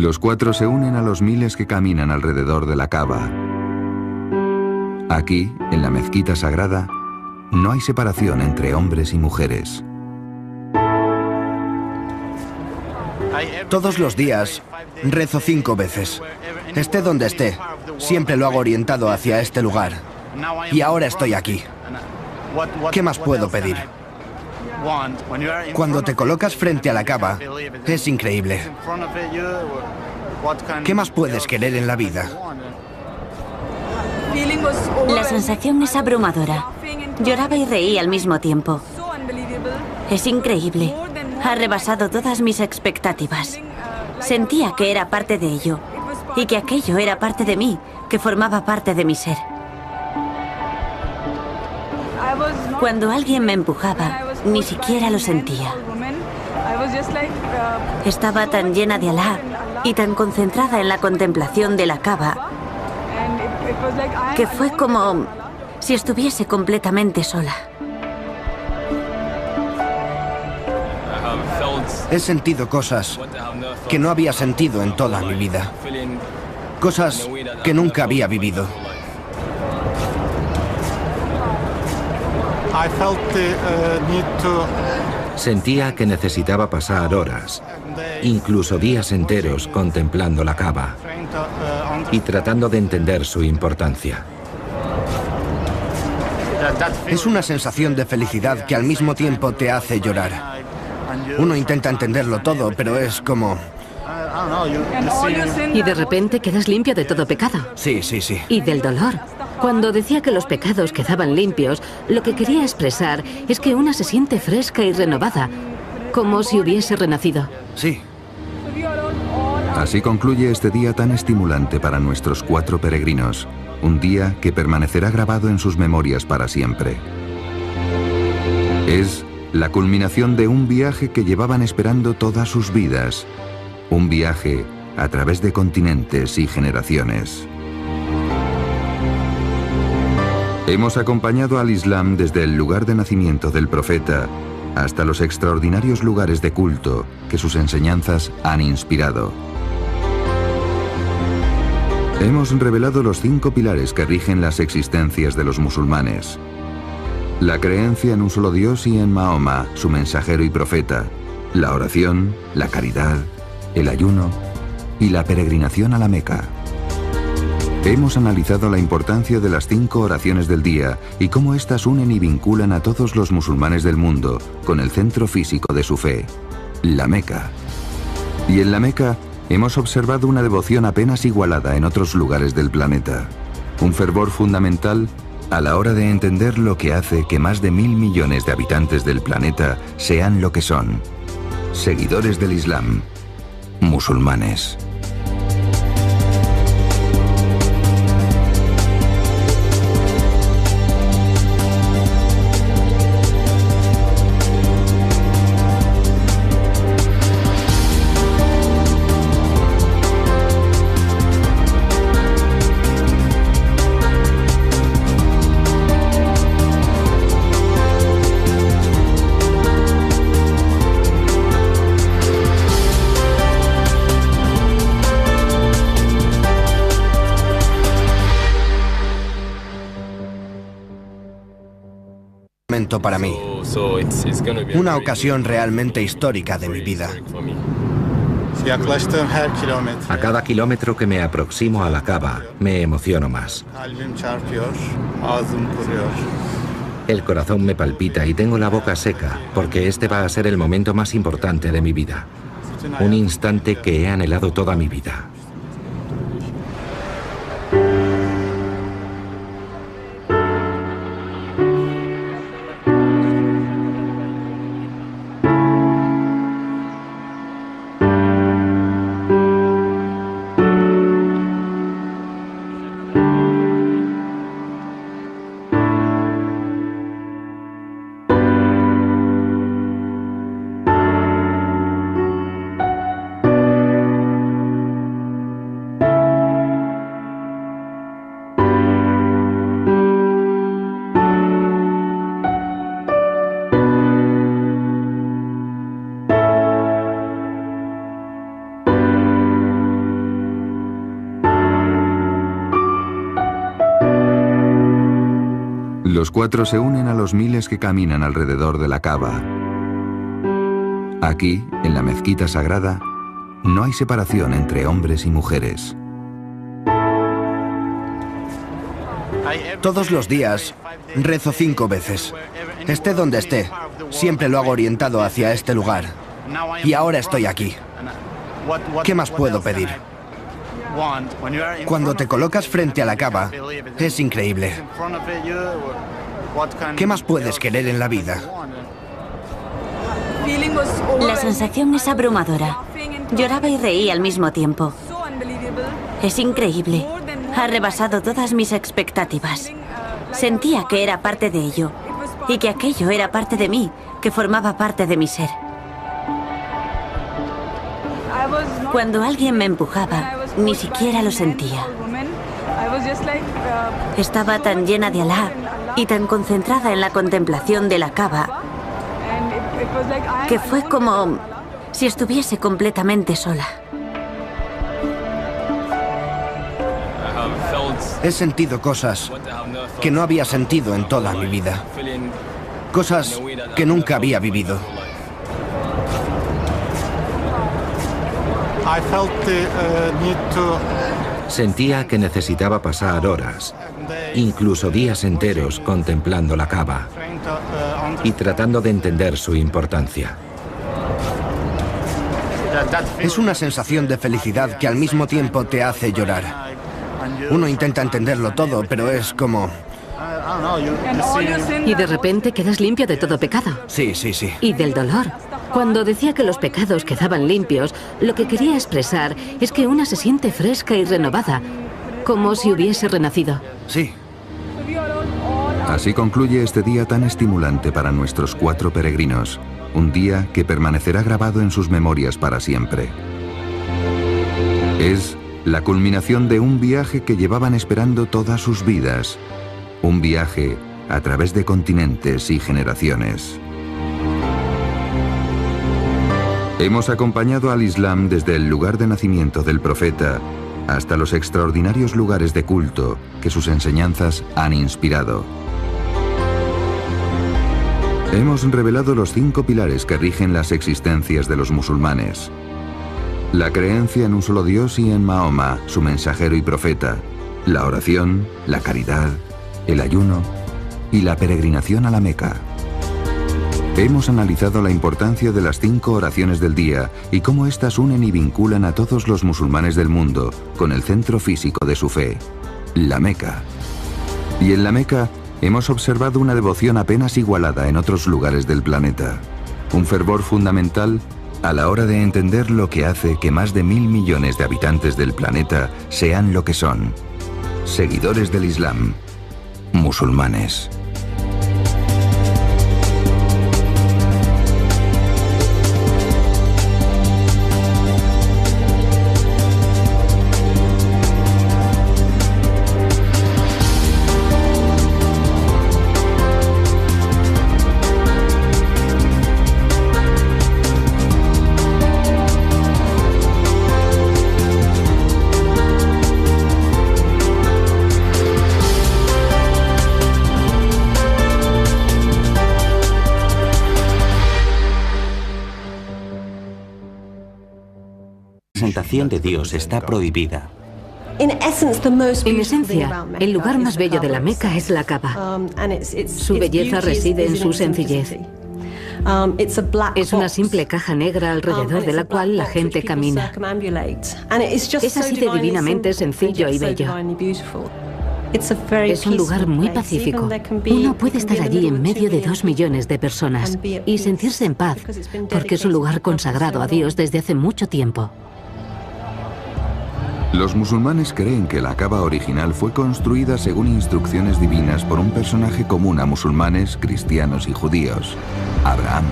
Los cuatro se unen a los miles que caminan alrededor de la Kaaba. Aquí, en la mezquita sagrada, no hay separación entre hombres y mujeres. Todos los días rezo 5 veces. Esté donde esté, siempre lo hago orientado hacia este lugar. Y ahora estoy aquí. ¿Qué más puedo pedir? Cuando te colocas frente a la Kaaba, es increíble. ¿Qué más puedes querer en la vida? La sensación es abrumadora. Lloraba y reí al mismo tiempo. Es increíble. Ha rebasado todas mis expectativas. Sentía que era parte de ello y que aquello era parte de mí, que formaba parte de mi ser. Cuando alguien me empujaba, ni siquiera lo sentía. Estaba tan llena de Alá y tan concentrada en la contemplación de la Kaaba que fue como si estuviese completamente sola. He sentido cosas que no había sentido en toda mi vida. Cosas que nunca había vivido. Sentía que necesitaba pasar horas, incluso días enteros, contemplando la Kaaba y tratando de entender su importancia. Es una sensación de felicidad que al mismo tiempo te hace llorar. Uno intenta entenderlo todo, pero es como... Y de repente quedas limpio de todo pecado. Sí, sí, sí. Y del dolor. Cuando decía que los pecados quedaban limpios, lo que quería expresar es que una se siente fresca y renovada, como si hubiese renacido. Sí. Así concluye este día tan estimulante para nuestros 4 peregrinos. Un día que permanecerá grabado en sus memorias para siempre. Es la culminación de un viaje que llevaban esperando todas sus vidas. Un viaje a través de continentes y generaciones. Hemos acompañado al Islam desde el lugar de nacimiento del profeta hasta los extraordinarios lugares de culto que sus enseñanzas han inspirado. Hemos revelado los 5 pilares que rigen las existencias de los musulmanes. La creencia en un solo Dios y en Mahoma, su mensajero y profeta. La oración, la caridad, el ayuno y la peregrinación a la Meca. Hemos analizado la importancia de las 5 oraciones del día y cómo éstas unen y vinculan a todos los musulmanes del mundo con el centro físico de su fe, la Meca. Y en la Meca hemos observado una devoción apenas igualada en otros lugares del planeta. Un fervor fundamental a la hora de entender lo que hace que más de 1.000 millones de habitantes del planeta sean lo que son. Seguidores del Islam. Musulmanes. Para mí. Una ocasión realmente histórica de mi vida. A cada kilómetro que me aproximo a la Kaaba, me emociono más. El corazón me palpita y tengo la boca seca, porque este va a ser el momento más importante de mi vida. Un instante que he anhelado toda mi vida. Los cuatro se unen a los miles que caminan alrededor de la Kaaba. Aquí, en la mezquita sagrada, no hay separación entre hombres y mujeres. Todos los días rezo 5 veces. Esté donde esté, siempre lo hago orientado hacia este lugar. Y ahora estoy aquí. ¿Qué más puedo pedir? Cuando te colocas frente a la Kaaba, es increíble. ¿Qué más puedes querer en la vida? La sensación es abrumadora. Lloraba y reí al mismo tiempo. Es increíble. Ha rebasado todas mis expectativas. Sentía que era parte de ello y que aquello era parte de mí, que formaba parte de mi ser. Cuando alguien me empujaba, ni siquiera lo sentía. Estaba tan llena de Alá y tan concentrada en la contemplación de la Kaaba que fue como si estuviese completamente sola. He sentido cosas que no había sentido en toda mi vida. Cosas que nunca había vivido. Sentía que necesitaba pasar horas, incluso días enteros contemplando la Kaaba y tratando de entender su importancia. Es una sensación de felicidad que al mismo tiempo te hace llorar. Uno intenta entenderlo todo, pero es como... Y de repente quedas limpio de todo pecado. Sí, sí, sí. Y del dolor. Cuando decía que los pecados quedaban limpios, lo que quería expresar es que una se siente fresca y renovada, como si hubiese renacido. Sí. Así concluye este día tan estimulante para nuestros 4 peregrinos. Un día que permanecerá grabado en sus memorias para siempre. Es la culminación de un viaje que llevaban esperando todas sus vidas. Un viaje a través de continentes y generaciones. Hemos acompañado al Islam desde el lugar de nacimiento del profeta hasta los extraordinarios lugares de culto que sus enseñanzas han inspirado. Hemos revelado los 5 pilares que rigen las existencias de los musulmanes. La creencia en un solo Dios y en Mahoma, su mensajero y profeta. La oración, la caridad, el ayuno y la peregrinación a la Meca. Hemos analizado la importancia de las 5 oraciones del día y cómo éstas unen y vinculan a todos los musulmanes del mundo con el centro físico de su fe, la Meca. Y en la Meca hemos observado una devoción apenas igualada en otros lugares del planeta. Un fervor fundamental a la hora de entender lo que hace que más de 1.000 millones de habitantes del planeta sean lo que son. Seguidores del Islam. Musulmanes. La representación de Dios está prohibida. En esencia, el lugar más bello de la Meca es la Kaaba. Su belleza reside en su sencillez. Es una simple caja negra alrededor de la cual la gente camina. Es así de divinamente sencillo y bello. Es un lugar muy pacífico. Uno puede estar allí en medio de 2 millones de personas y sentirse en paz, porque es un lugar consagrado a Dios desde hace mucho tiempo. Los musulmanes creen que la Kaaba original fue construida según instrucciones divinas por un personaje común a musulmanes, cristianos y judíos, Abraham.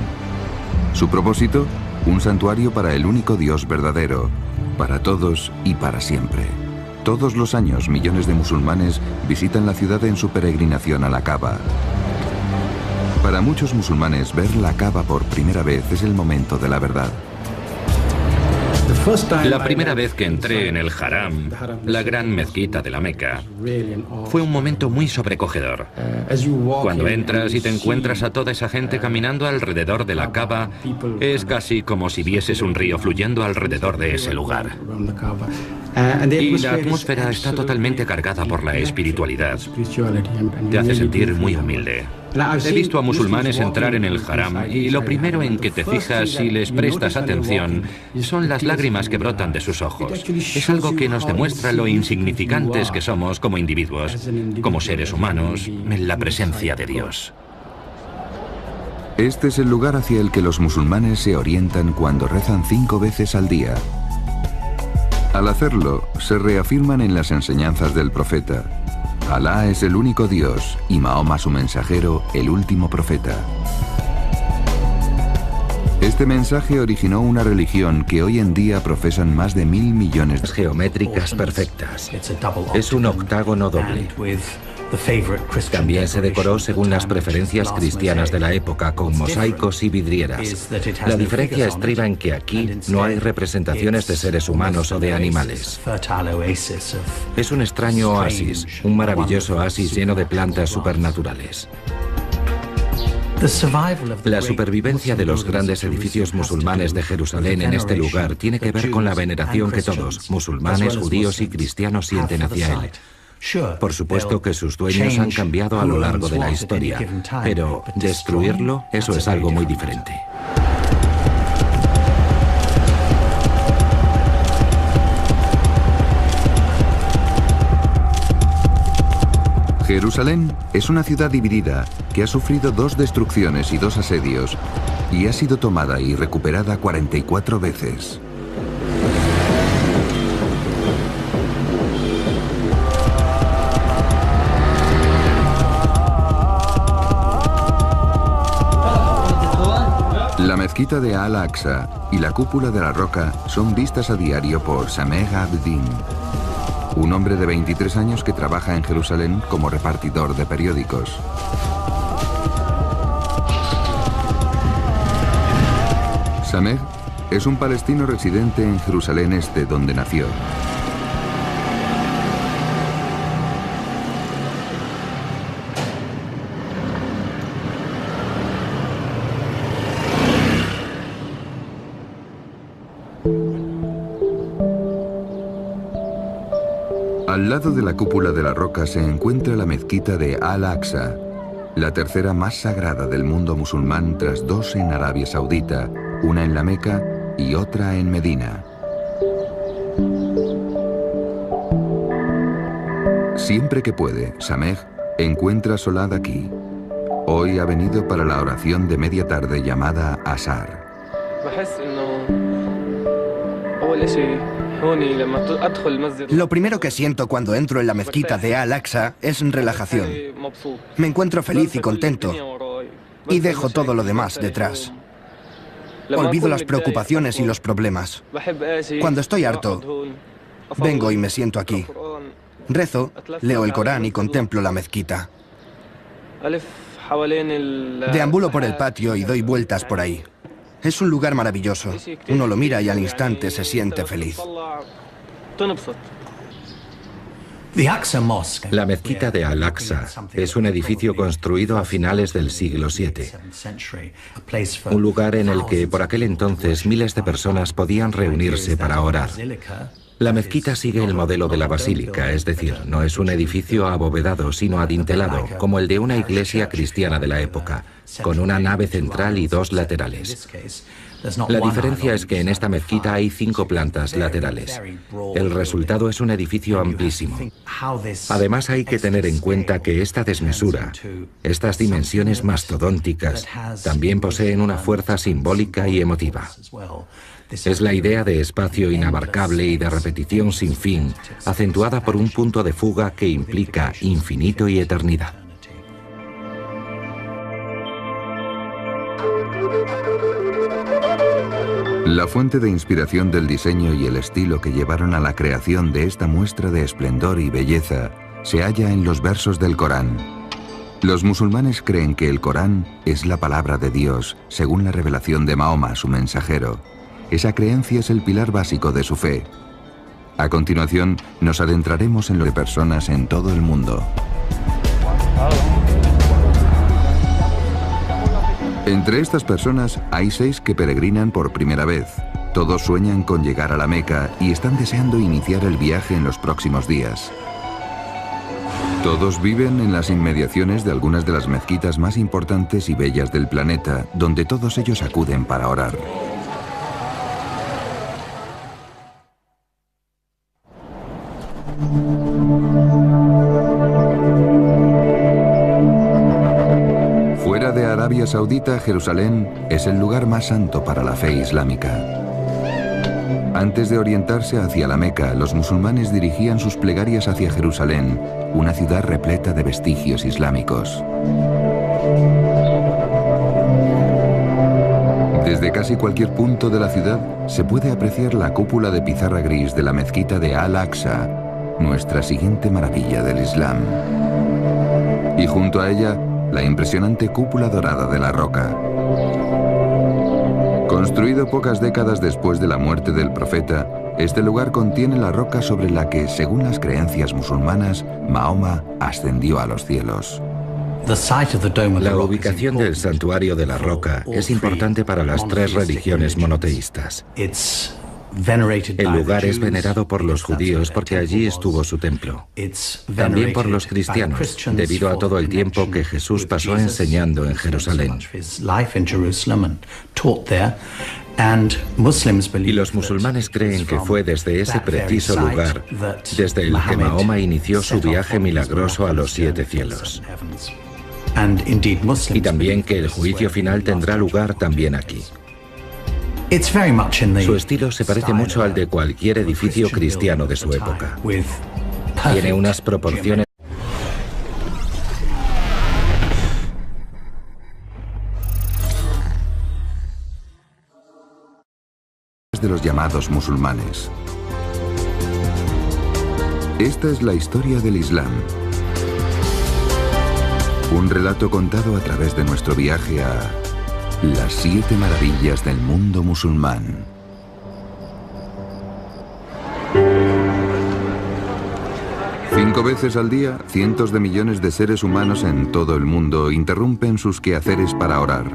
Su propósito, un santuario para el único Dios verdadero, para todos y para siempre. Todos los años, millones de musulmanes visitan la ciudad en su peregrinación a la Kaaba. Para muchos musulmanes, ver la Kaaba por primera vez es el momento de la verdad. La primera vez que entré en el Haram, la gran mezquita de la Meca, fue un momento muy sobrecogedor. Cuando entras y te encuentras a toda esa gente caminando alrededor de la Kaaba, es casi como si vieses un río fluyendo alrededor de ese lugar. Y la atmósfera está totalmente cargada por la espiritualidad. Te hace sentir muy humilde. He visto a musulmanes entrar en el Haram y lo primero en que te fijas si les prestas atención son las lágrimas que brotan de sus ojos. Es algo que nos demuestra lo insignificantes que somos como individuos, como seres humanos, en la presencia de Dios. Este es el lugar hacia el que los musulmanes se orientan cuando rezan 5 veces al día. Al hacerlo, se reafirman en las enseñanzas del profeta. Alá es el único Dios y Mahoma su mensajero, el último profeta. Este mensaje originó una religión que hoy en día profesan más de 1.000 millones de geométricas perfectas. Es un octágono doble. También se decoró según las preferencias cristianas de la época, con mosaicos y vidrieras. La diferencia estriba en que aquí no hay representaciones de seres humanos o de animales. Es un extraño oasis, un maravilloso oasis lleno de plantas supernaturales. La supervivencia de los grandes edificios musulmanes de Jerusalén en este lugar tiene que ver con la veneración que todos, musulmanes, judíos y cristianos, sienten hacia él. Por supuesto que sus dueños han cambiado a lo largo de la historia, pero destruirlo, eso es algo muy diferente. Jerusalén es una ciudad dividida que ha sufrido 2 destrucciones y 2 asedios y ha sido tomada y recuperada 44 veces. La mezquita de Al-Aqsa y la cúpula de la roca son vistas a diario por Sameh Abdin, un hombre de 23 años que trabaja en Jerusalén como repartidor de periódicos. Sameh es un palestino residente en Jerusalén Este, donde nació. Al lado de la cúpula de la roca se encuentra la mezquita de Al-Aqsa, la tercera más sagrada del mundo musulmán tras 2 en Arabia Saudita, una en la Meca y otra en Medina. Siempre que puede, Sameh encuentra Solad aquí. Hoy ha venido para la oración de media tarde llamada Asar. Lo primero que siento cuando entro en la mezquita de Al-Aqsa es relajación. Me encuentro feliz y contento y dejo todo lo demás detrás. Olvido las preocupaciones y los problemas. Cuando estoy harto, vengo y me siento aquí. Rezo, leo el Corán y contemplo la mezquita. Deambulo por el patio y doy vueltas por ahí. Es un lugar maravilloso. Uno lo mira y al instante se siente feliz. La mezquita de Al-Aqsa es un edificio construido a finales del siglo VII. Un lugar en el que por aquel entonces miles de personas podían reunirse para orar. La mezquita sigue el modelo de la basílica, es decir, no es un edificio abovedado, sino adintelado, como el de una iglesia cristiana de la época, con una nave central y 2 laterales. La diferencia es que en esta mezquita hay 5 plantas laterales. El resultado es un edificio amplísimo. Además, hay que tener en cuenta que esta desmesura, estas dimensiones mastodónticas, también poseen una fuerza simbólica y emotiva. Es la idea de espacio inabarcable y de repetición sin fin, acentuada por un punto de fuga que implica infinito y eternidad. La fuente de inspiración del diseño y el estilo que llevaron a la creación de esta muestra de esplendor y belleza se halla en los versos del Corán. Los musulmanes creen que el Corán es la palabra de Dios, según la revelación de Mahoma, su mensajero. esa creencia es el pilar básico de su fe. A continuación, nos adentraremos en lo de personas en todo el mundo. Entre estas personas hay 6 que peregrinan por primera vez. Todos sueñan con llegar a la Meca y están deseando iniciar el viaje en los próximos días. Todos viven en las inmediaciones de algunas de las mezquitas más importantes y bellas del planeta, donde todos ellos acuden para orar. Fuera de Arabia Saudita, Jerusalén es el lugar más santo para la fe islámica. Antes de orientarse hacia la Meca, los musulmanes dirigían sus plegarias hacia Jerusalén, una ciudad repleta de vestigios islámicos. Desde casi cualquier punto de la ciudad se puede apreciar la cúpula de pizarra gris de la mezquita de Al-Aqsa, nuestra siguiente maravilla del Islam. Y junto a ella, la impresionante cúpula dorada de la Roca. Construido pocas décadas después de la muerte del profeta, este lugar contiene la roca sobre la que, según las creencias musulmanas, Mahoma ascendió a los cielos. La ubicación del santuario de la Roca es importante para las 3 religiones monoteístas. El lugar es venerado por los judíos porque allí estuvo su templo. También por los cristianos, debido a todo el tiempo que Jesús pasó enseñando en Jerusalén. Y los musulmanes creen que fue desde ese preciso lugar, desde el que Mahoma inició su viaje milagroso a los 7 cielos. Y también que el juicio final tendrá lugar también aquí. Su estilo se parece mucho al de cualquier edificio cristiano de su época. Tiene unas proporciones de los llamados musulmanes. Esta es la historia del Islam. Un relato contado a través de nuestro viaje a las 7 maravillas del mundo musulmán. Cinco veces al día, cientos de millones de seres humanos en todo el mundo interrumpen sus quehaceres para orar.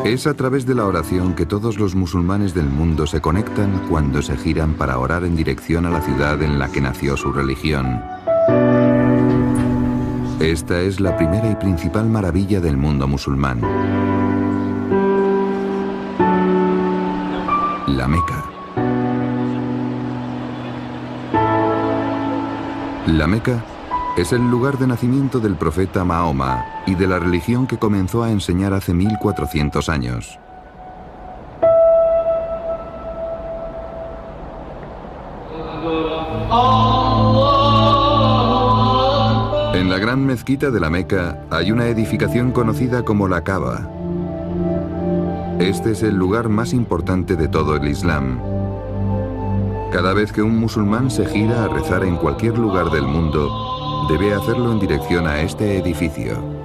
Es a través de la oración que todos los musulmanes del mundo se conectan cuando se giran para orar en dirección a la ciudad en la que nació su religión. Esta es la primera y principal maravilla del mundo musulmán. La Meca. La Meca es el lugar de nacimiento del profeta Mahoma y de la religión que comenzó a enseñar hace 1400 años. En la gran mezquita de la Meca hay una edificación conocida como la Kaaba. Este es el lugar más importante de todo el Islam. Cada vez que un musulmán se gira a rezar en cualquier lugar del mundo, debe hacerlo en dirección a este edificio.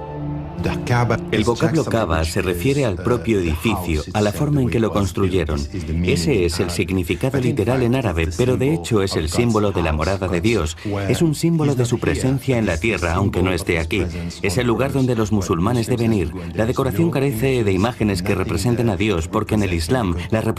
El vocablo Kaaba se refiere al propio edificio, a la forma en que lo construyeron. Ese es el significado literal en árabe, pero de hecho es el símbolo de la morada de Dios. Es un símbolo de su presencia en la tierra, aunque no esté aquí. Es el lugar donde los musulmanes deben ir. La decoración carece de imágenes que representen a Dios, porque en el Islam la representación